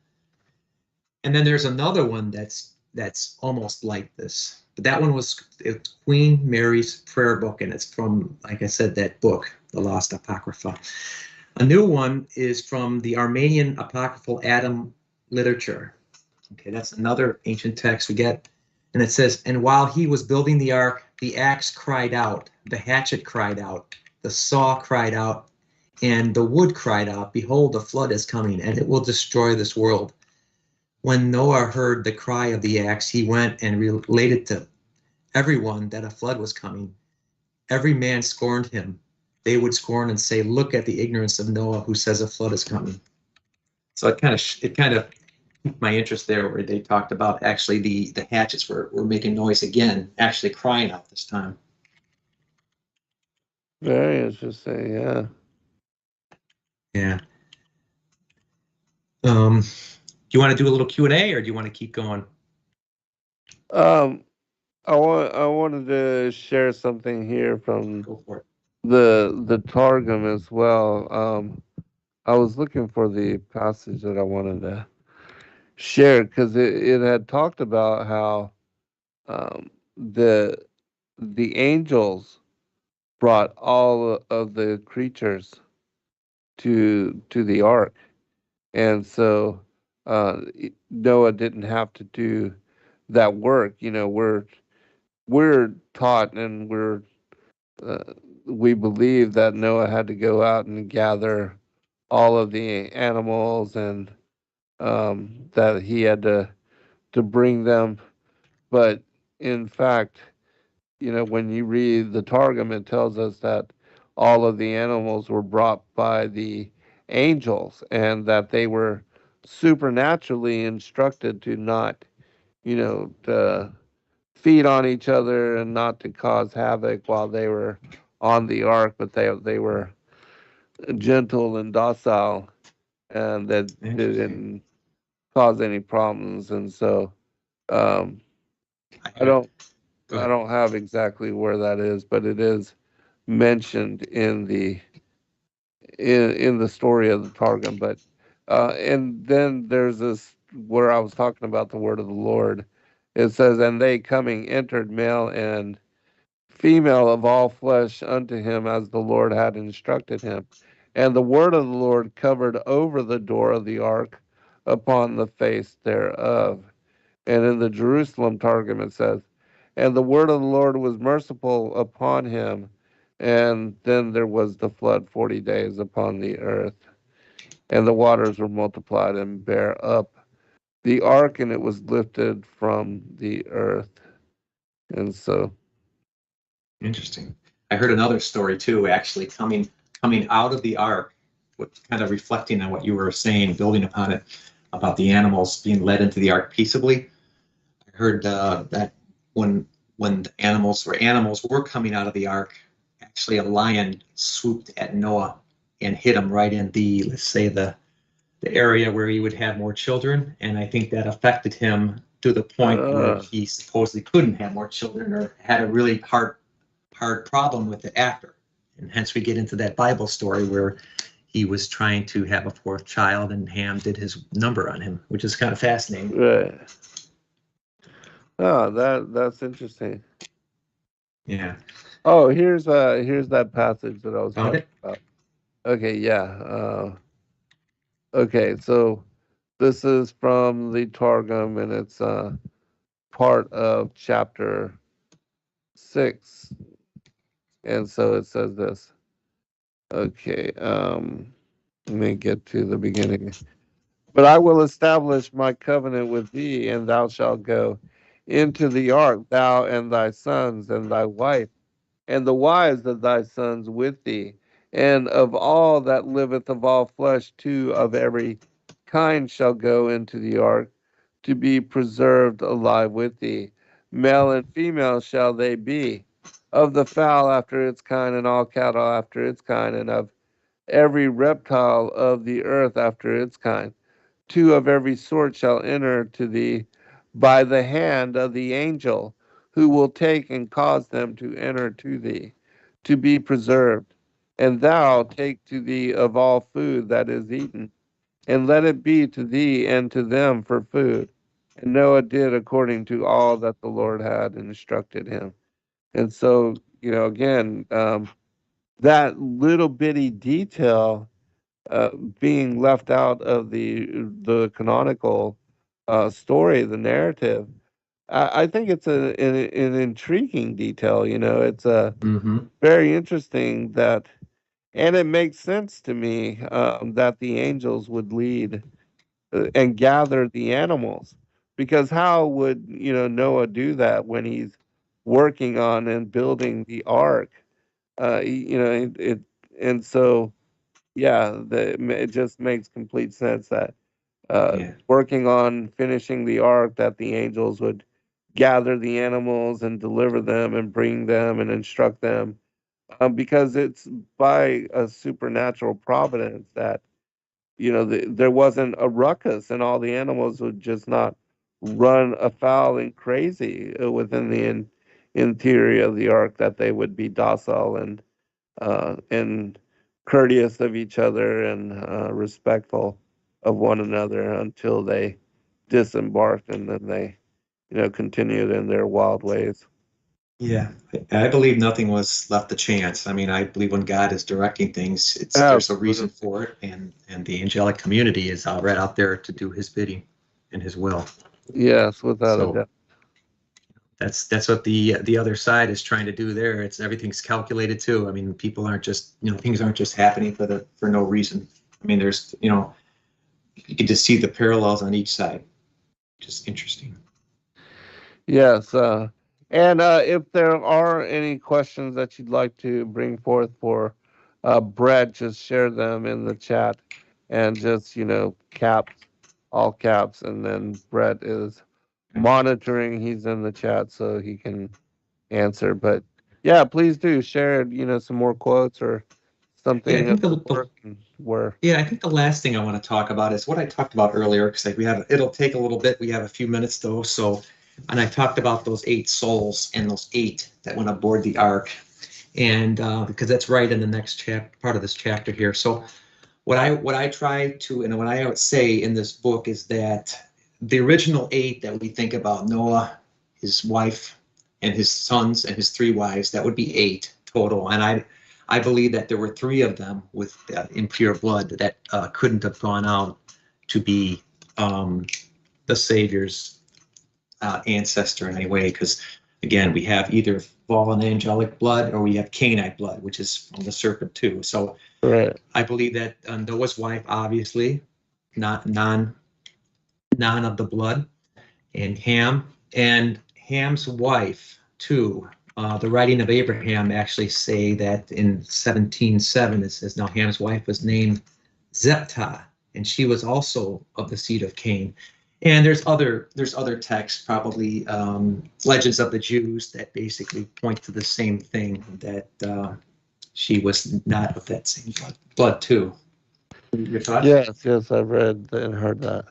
S2: And then there's another one that's almost like this. But that one it's Queen Mary's prayer book, and it's from, like I said, that book, The Lost Apocrypha. A new one is from the Armenian apocryphal Adam literature. Okay, that's another ancient text we get. And it says, and while he was building the ark, the axe cried out, the hatchet cried out, the saw cried out, and the wood cried out, behold, the flood is coming, and it will destroy this world. When Noah heard the cry of the axe, he went and related to everyone that a flood was coming. Every man scorned him. They would scorn and say, look at the ignorance of Noah, who says a flood is coming. So it kind of piqued my interest there, where they talked about actually the hatchets were making noise again, actually crying out this time.
S1: Very interesting. Yeah.
S2: Yeah. Do you want to do a little Q&A, or do you want to keep going?
S1: I wanted to share something here from
S2: Go for it.
S1: the Targum as well. I was looking for the passage that I wanted to share because it had talked about how um, the angels brought all of the creatures to the ark, and so Noah didn't have to do that work. You know, we're taught and uh, we believe that Noah had to go out and gather all of the animals, and that he had to bring them. But in fact, you know, when you read the Targum, it tells us that all of the animals were brought by the angels, and that they were supernaturally instructed to not, you know, to feed on each other and not to cause havoc while they were on the ark, but they were gentle and docile, and that didn't cause any problems. And so um, I don't
S2: Go
S1: I
S2: ahead.
S1: don't have exactly where that is, but it is mentioned in the story of the Targum. But and then there's this where I was talking about the word of the Lord. It says, and they coming entered male and female of all flesh unto him as the Lord had instructed him. And the word of the Lord covered over the door of the ark upon the face thereof. And in the Jerusalem Targum it says, and the word of the Lord was merciful upon him. And then there was the flood 40 days upon the earth. And the waters were multiplied and bare up the ark, and it was lifted from the earth. And so.
S2: Interesting. I heard another story too, actually coming out of the ark, what kind of reflecting on what you were saying, building upon it, about the animals being led into the ark peaceably. I heard that when the animals were coming out of the ark, actually a lion swooped at Noah and hit him right in the, let's say, the area where he would have more children, and I think that affected him to the point where he supposedly couldn't have more children, or had a really hard problem with it after. And hence we get into that Bible story where he was trying to have a fourth child, and Ham did his number on him, which is kind of fascinating.
S1: Right. Oh, that's interesting.
S2: Yeah.
S1: Oh, here's that passage that I was
S2: Found
S1: talking
S2: it?
S1: about. Okay, yeah. Okay, so this is from the Targum, and it's part of chapter 6. And so it says this. Okay, let me get to the beginning. But I will establish my covenant with thee, and thou shalt go into the ark, thou and thy sons and thy wife, and the wives of thy sons with thee, and of all that liveth of all flesh, 2 of every kind shall go into the ark, to be preserved alive with thee. Male and female shall they be, of the fowl after its kind, and all cattle after its kind, and of every reptile of the earth after its kind. 2 of every sort shall enter to thee by the hand of the angel, who will take and cause them to enter to thee, to be preserved. And thou take to thee of all food that is eaten, and let it be to thee and to them for food. And Noah did according to all that the Lord had instructed him. And so, you know, again, that little bitty detail being left out of the canonical story, the narrative. I think it's an intriguing detail. It's
S2: Mm-hmm.
S1: very interesting and it makes sense to me that the angels would lead and gather the animals, because how would Noah do that when he's working on and building the ark? And so yeah, it just makes complete sense that
S2: Yeah.
S1: working on finishing the ark, that the angels would gather the animals and deliver them and bring them and instruct them, because it's by a supernatural providence that there wasn't a ruckus and all the animals would just not run afoul and crazy within the interior of the ark, that they would be docile and courteous of each other and respectful of one another until they disembarked, and then they continued in their wild ways.
S2: Yeah, I believe nothing was left to chance. I mean, I believe when God is directing things, there's a reason for it, and the angelic community is right out there to do His bidding and His will.
S1: Yes, without a
S2: So
S1: doubt.
S2: that's what the other side is trying to do there. Everything's calculated too. I mean, people aren't just things aren't just happening for no reason. I mean, there's you can just see the parallels on each side. Just interesting.
S1: Yes, and if there are any questions that you'd like to bring forth for Brett, just share them in the chat, and just caps, all caps, and then Brett is monitoring. He's in the chat, so he can answer. But yeah, please do share some more quotes or something.
S2: Yeah, I think
S1: where
S2: I think the last thing I want to talk about is what I talked about earlier, because it'll take a little bit. We have a few minutes though, and I talked about those 8 souls and those 8 that went aboard the ark, and because that's right in the next part of this chapter here. So what I try to, and what I would say in this book is that the original 8 that we think about, Noah, his wife, and his sons and his 3 wives, that would be 8 total. And I believe that there were 3 of them with impure blood that couldn't have gone out to be the Savior's ancestor in any way, because again, we have either fallen angelic blood or we have Canaanite blood, which is from the serpent too. So
S1: right.
S2: I believe that Noah's wife, obviously, not none of the blood, and Ham's wife too. The writing of Abraham actually say that in 17:7 it says, now Ham's wife was named Zeptah, and she was also of the seed of Cain. And there's other texts, probably legends of the Jews, that basically point to the same thing, that she was not of that same blood too. Your thoughts?
S1: Yes, I've read and heard that.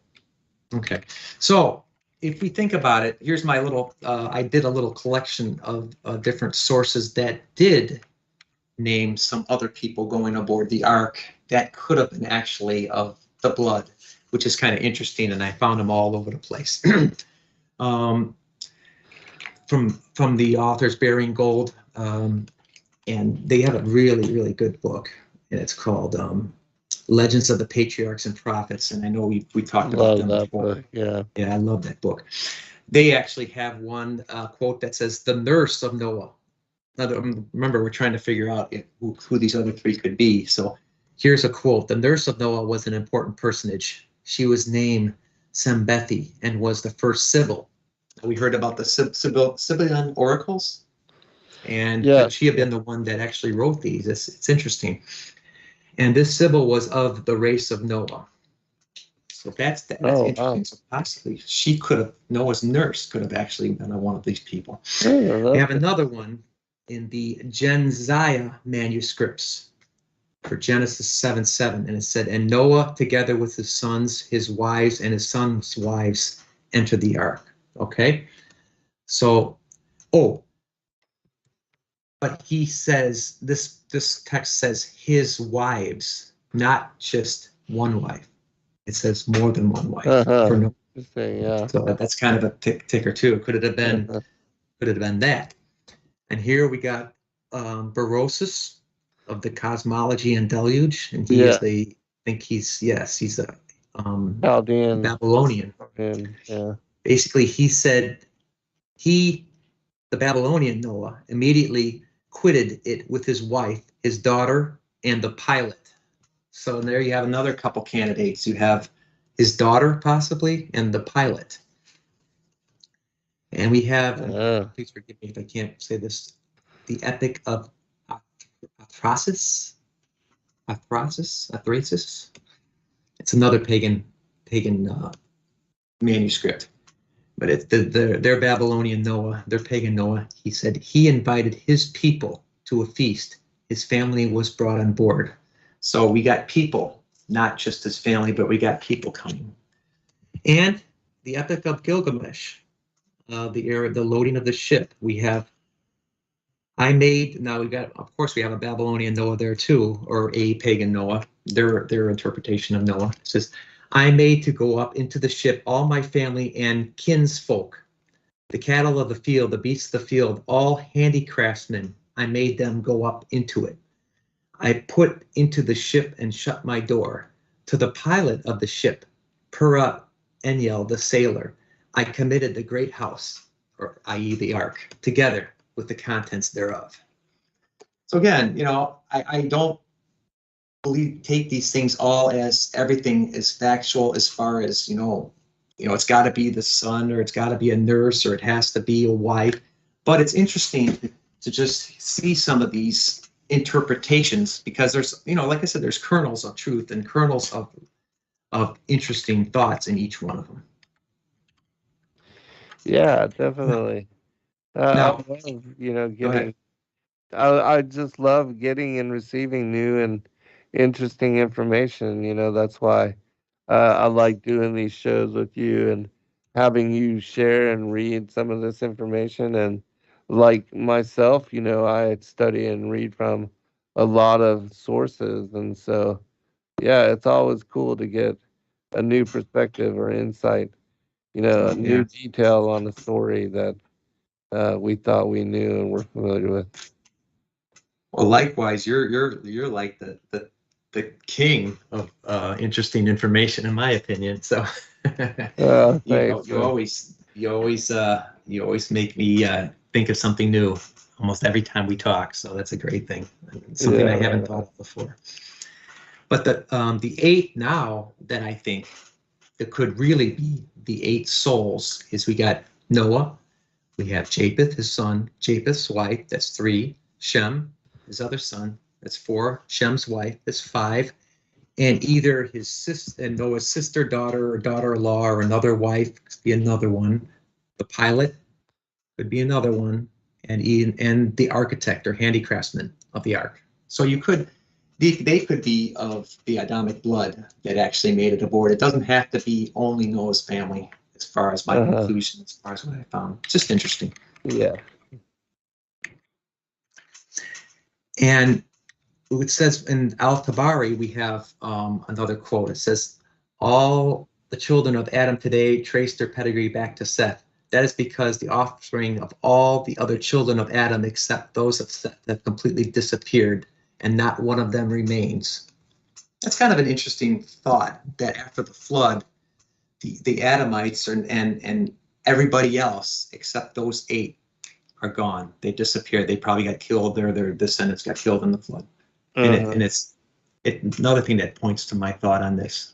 S2: Okay, so if we think about it, here's my little, I did a little collection of different sources that did name some other people going aboard the ark that could have been actually of the blood, which is kind of interesting, and I found them all over the place. From the authors Bearing Gold, and they have a really, really good book, and it's called Legends of the Patriarchs and Prophets, and I know we talked about them before.
S1: Book, yeah,
S2: I love that book. They actually have one quote that says, the nurse of Noah. Now, remember, we're trying to figure out who these other 3 could be. So here's a quote. The nurse of Noah was an important personage. She was named Sembethi and was the first Sibyl. We heard about the Sibylline oracles, and she had been the one that actually wrote these. It's interesting. And this Sibyl was of the race of Noah. So that's interesting. Wow. So possibly Noah's nurse could have actually been one of these people. We have another one in the Genziah manuscripts for Genesis 7:7, and it said, and Noah together with his sons, his wives, and his sons' wives entered the ark. Okay, so but he says this text says his wives, not just one wife. It says more than one wife. For Noah.
S1: Yeah.
S2: So that's kind of a ticker too. Could it have been that? And here we got Berosus of the Cosmology and Deluge, and he's a Chaldean Babylonian.
S1: And yeah.
S2: Basically, he said the Babylonian Noah, immediately quitted it with his wife, his daughter, and the pilot. So there you have another couple candidates. You have his daughter, possibly, and the pilot. And we have, please forgive me if I can't say this, the Epic of Athrasis. It's another pagan manuscript, but it's their Babylonian Noah, their pagan Noah. He said he invited his people to a feast. His family was brought on board. So we got people, not just his family, but we got people coming. And the Epic of Gilgamesh, the loading of the ship. We have now we got, of course, we have a Babylonian Noah there too, or a pagan Noah, their interpretation of Noah. It says, I made to go up into the ship all my family and kinsfolk, the cattle of the field, the beasts of the field, all handicraftsmen. I made them go up into it. I put into the ship and shut my door. To the pilot of the ship, Purah Enyel, the sailor, I committed the great house, or i.e. the ark, together with the contents thereof. So again, I don't take these things all as everything is factual as far as, it's got to be the son, or it's got to be a nurse, or it has to be a wife. But it's interesting to just see some of these interpretations, because there's, like I said, there's kernels of truth and kernels of interesting thoughts in each one of them.
S1: Yeah, definitely.
S2: Now,
S1: I love, getting. I just love getting and receiving new and interesting information. That's why I like doing these shows with you and having you share and read some of this information. And like myself, I study and read from a lot of sources. And so, yeah, it's always cool to get a new perspective or insight, a new detail on a story that we thought we knew and were familiar with.
S2: Well, likewise, you're like the king of interesting information, in my opinion. So
S1: Thanks,
S2: you always make me think of something new almost every time we talk. So that's a great thing. Something I haven't thought of before. But the 8 now that I think it could really be the 8 souls is, we got Noah, we have Japheth, his son, Japheth's wife, that's 3, Shem, his other son, that's 4, Shem's wife, that's 5, and either his sister and Noah's sister, daughter, or daughter-in-law, or another wife could be another one. The pilot could be another one, and the architect or handicraftsman of the ark. So they could be of the Adamic blood that actually made it aboard. It doesn't have to be only Noah's family, as far as my conclusion, as far as what I found. It's just interesting.
S1: Yeah.
S2: And it says in Al-Tabari, we have another quote. It says, all the children of Adam today trace their pedigree back to Seth. That is because the offspring of all the other children of Adam, except those of Seth, have completely disappeared, and not one of them remains. That's kind of an interesting thought, that after the flood, the Adamites and everybody else except those 8 are gone. They disappeared. They probably got killed. Their descendants got killed in the flood. And it's another thing that points to my thought on this.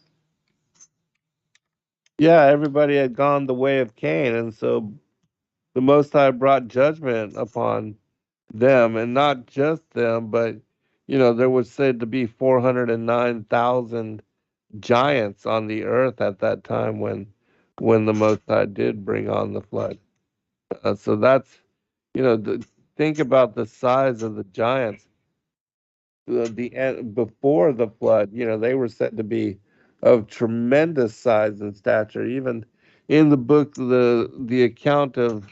S1: Yeah, everybody had gone the way of Cain, and so the Most High brought judgment upon them, and not just them, but there was said to be 409,000 giants on the earth at that time when the Most High did bring on the flood. So that's think about the size of the giants. Before the flood, they were said to be of tremendous size and stature. Even in the book, the account of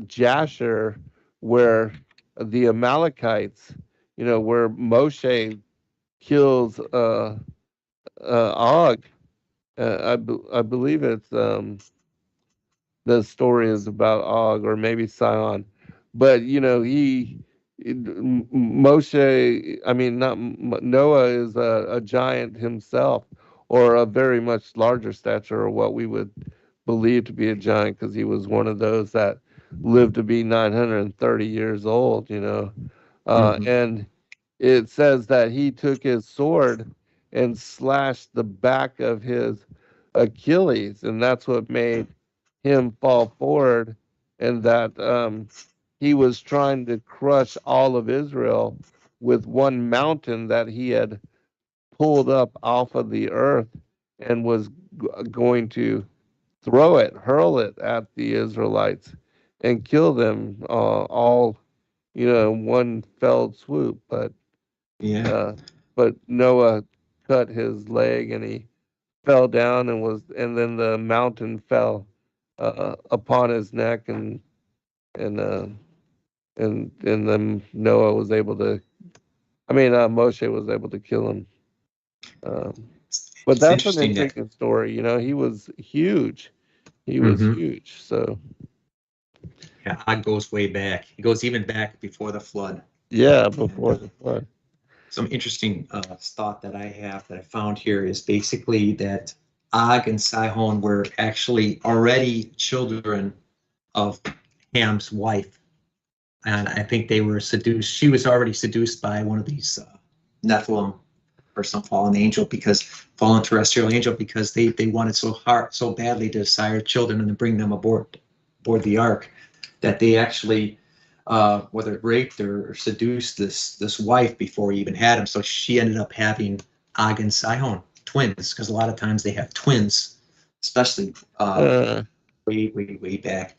S1: Jasher, where the Amalekites, where Moshe kills Og. I believe it's the story is about Og, or maybe Sion, but Moshe, I mean, not Noah, is a giant himself, or a very much larger stature, or what we would believed to be a giant because he was one of those that lived to be 930 years old, you know. And it says that he took his sword and slashed the back of his Achilles, and that's what made him fall forward, and that he was trying to crush all of Israel with one mountain that he had pulled up off of the earth and was going to hurl it at the Israelites and kill them all, you know, in one fell swoop. But Noah cut his leg and he fell down and then the mountain fell upon his neck and uh, and then Noah was able to. I mean, Moshe was able to kill him. But
S2: It's
S1: that's an
S2: interesting that.
S1: intriguing story. You know, he was huge. He was huge. So
S2: Yeah, God goes way back. He goes even back before the flood.
S1: yeah, before the flood.
S2: Some interesting thought that I have that I found here is basically that Og and Sihon were actually already children of Ham's wife. And I think they were seduced. She was already seduced by one of these Nephilim or some fallen terrestrial angel, because they wanted so badly to sire children and to bring them aboard the ark, that they actually whether raped or seduced this wife before he even had him. So she ended up having Og and Sihon, twins, because a lot of times they have twins, especially way back.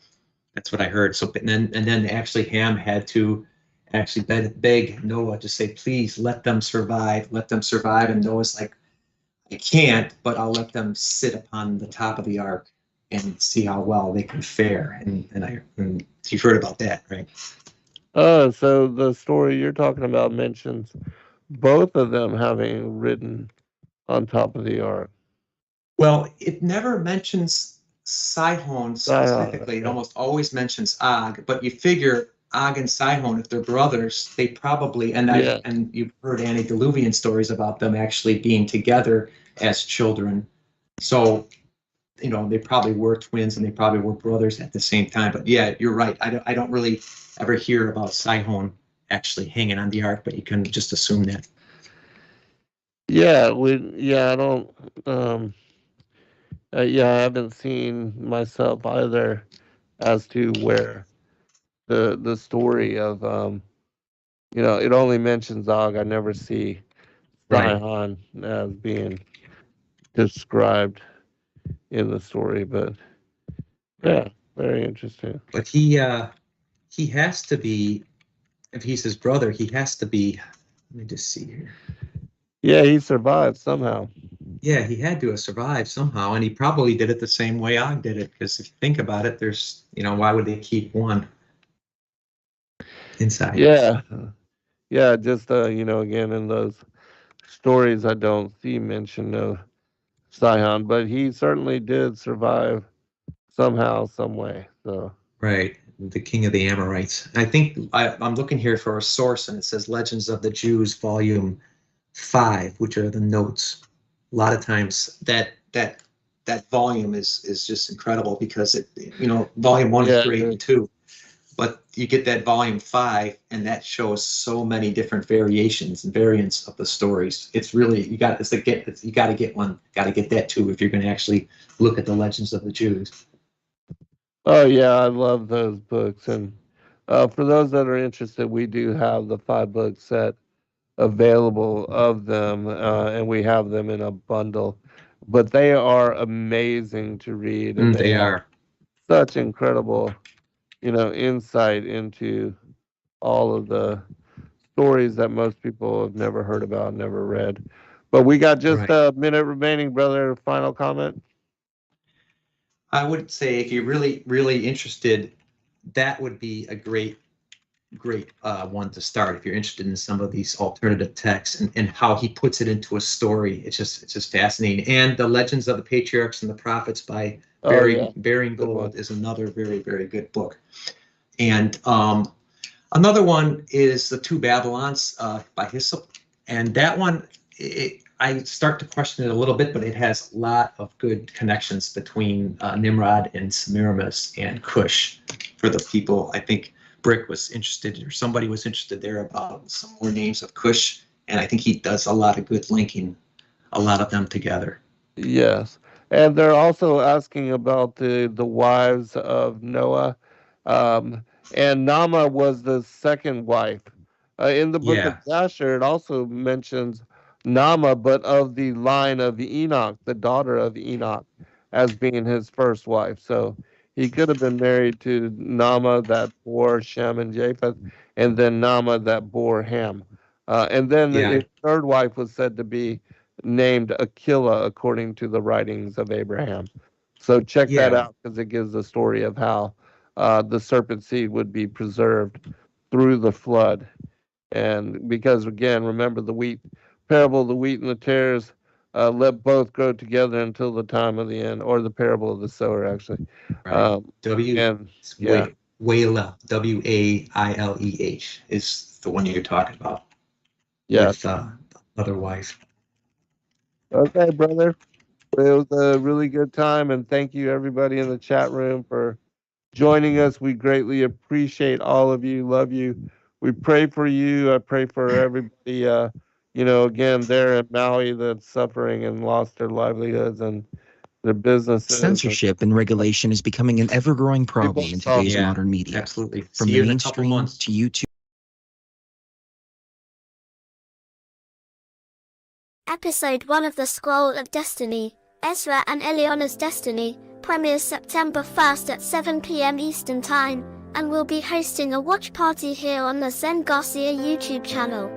S2: That's what I heard. So and then actually Ham had to actually beg Noah to say, please let them survive, and Noah's like, I can't, but I'll let them sit upon the top of the ark and see how well they can fare. And you've heard about that, right?
S1: So the story you're talking about mentions both of them having ridden on top of the ark.
S2: Well, it never mentions Sihon specifically. It almost always mentions Og, but you figure Og and Sihon, if they're brothers, they probably, and you've heard antediluvian stories about them actually being together as children. So, you know, they probably were twins and they probably were brothers at the same time. But yeah, you're right. I don't really ever hear about Sihon actually hanging on the ark, but you can just assume that.
S1: Yeah, I don't. I haven't seen myself either as to where the story of you know, it only mentions Og. I never see Sihon as being described in the story, but yeah, very interesting.
S2: But he has to be, if he's his brother, he has to be. Let me just see here.
S1: Yeah, he survived somehow.
S2: Yeah, he had to have survived somehow, and he probably did it the same way Og did it. Because if you think about it, there's, you know, why would they keep one inside?
S1: Yeah, just you know, again, in those stories, I don't see mention of Sihon, but he certainly did survive somehow, some way. So
S2: Right, the king of the Amorites. I think I'm looking here for a source, and it says Legends of the Jews, Volume 5, which are the notes. A lot of times that volume is just incredible, because it, you know, Volume 1 is great too, but you get that Volume 5, and that shows so many different variations and variants of the stories. It's really, you got to get one, got to get that too if you're going to actually look at the Legends of the Jews.
S1: oh yeah, I love those books, and for those that are interested, we do have the 5-book set available of them, and we have them in a bundle. But they are amazing to read, and
S2: They are
S1: such incredible, you know, insight into all of the stories that most people have never heard about, never read. But we got just a minute remaining, brother. Final comment?
S2: I would say if you're really, really interested, that would be a great one to start. If you're interested in some of these alternative texts and how he puts it into a story, it's just fascinating. And the Legends of the Patriarchs and the Prophets by Baring Gould is another very, very good book. And another one is The Two Babylons by Hyssop, and that one, I start to question it a little bit, but it has a lot of good connections between Nimrod and Semiramis and Cush for the people. I think Brick was interested, or somebody was interested there about some more names of Cush, and I think he does a lot of good linking a lot of them together.
S1: Yes. And they're also asking about the wives of Noah. Um, and Nama was the second wife. In the book of
S2: Yeah.
S1: Jasher, it also mentions Nama, but of the line of Enoch, the daughter of Enoch, as being his first wife. So he could have been married to Nama that bore Shem and Japheth, and then Nama that bore Ham. And then
S2: Yeah.
S1: his third wife was said to be named Aquila, according to the writings of Abraham. So check that
S2: Yeah.
S1: out, because it gives the story of how the serpent seed would be preserved through the flood. And because, again, remember the wheat parable of the wheat and the tares, let both grow together until the time of the end, or the parable of the sower, actually.
S2: Right.
S1: Yeah.
S2: Waileh, Waileh is the one you're talking about.
S1: Yeah.
S2: With other wife.
S1: Okay, brother. It was a really good time, and thank you everybody in the chat room for joining us. We greatly appreciate all of you. Love you. We pray for you. I pray for everybody. Again, there in Maui that's suffering and lost their livelihoods and their businesses.
S8: Censorship and regulation is becoming an ever-growing problem in today's modern media.
S2: Absolutely.
S8: From
S2: See
S8: the
S2: you in a couple
S8: mainstream
S2: months.
S8: to YouTube.
S6: Episode 1 of The Scroll of Destiny, Ezra and Eliana's Destiny, premieres September 1st at 7 p.m. Eastern Time, and we'll be hosting a watch party here on the Zen Garcia YouTube channel.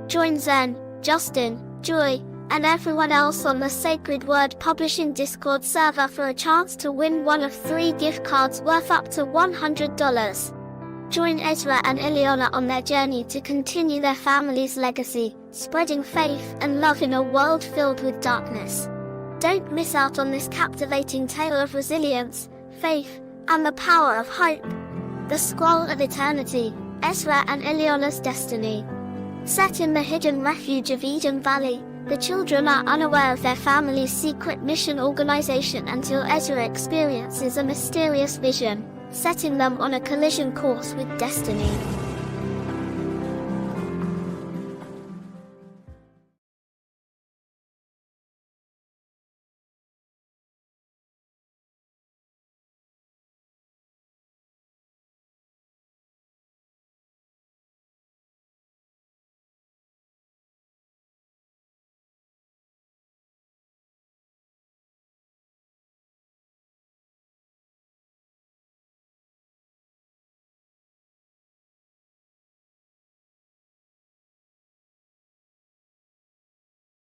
S6: Join Zen, Justin, Joy, and everyone else on the Sacred Word Publishing Discord server for a chance to win one of 3 gift cards worth up to $100. Join Ezra and Eliana on their journey to continue their family's legacy, spreading faith and love in a world filled with darkness. Don't miss out on this captivating tale of resilience, faith, and the power of hope. The Scroll of Eternity, Ezra and Eliana's Destiny. Set in the hidden refuge of Eden Valley, the children are unaware of their family's secret mission organization until Ezra experiences a mysterious vision, setting them on a collision course with destiny.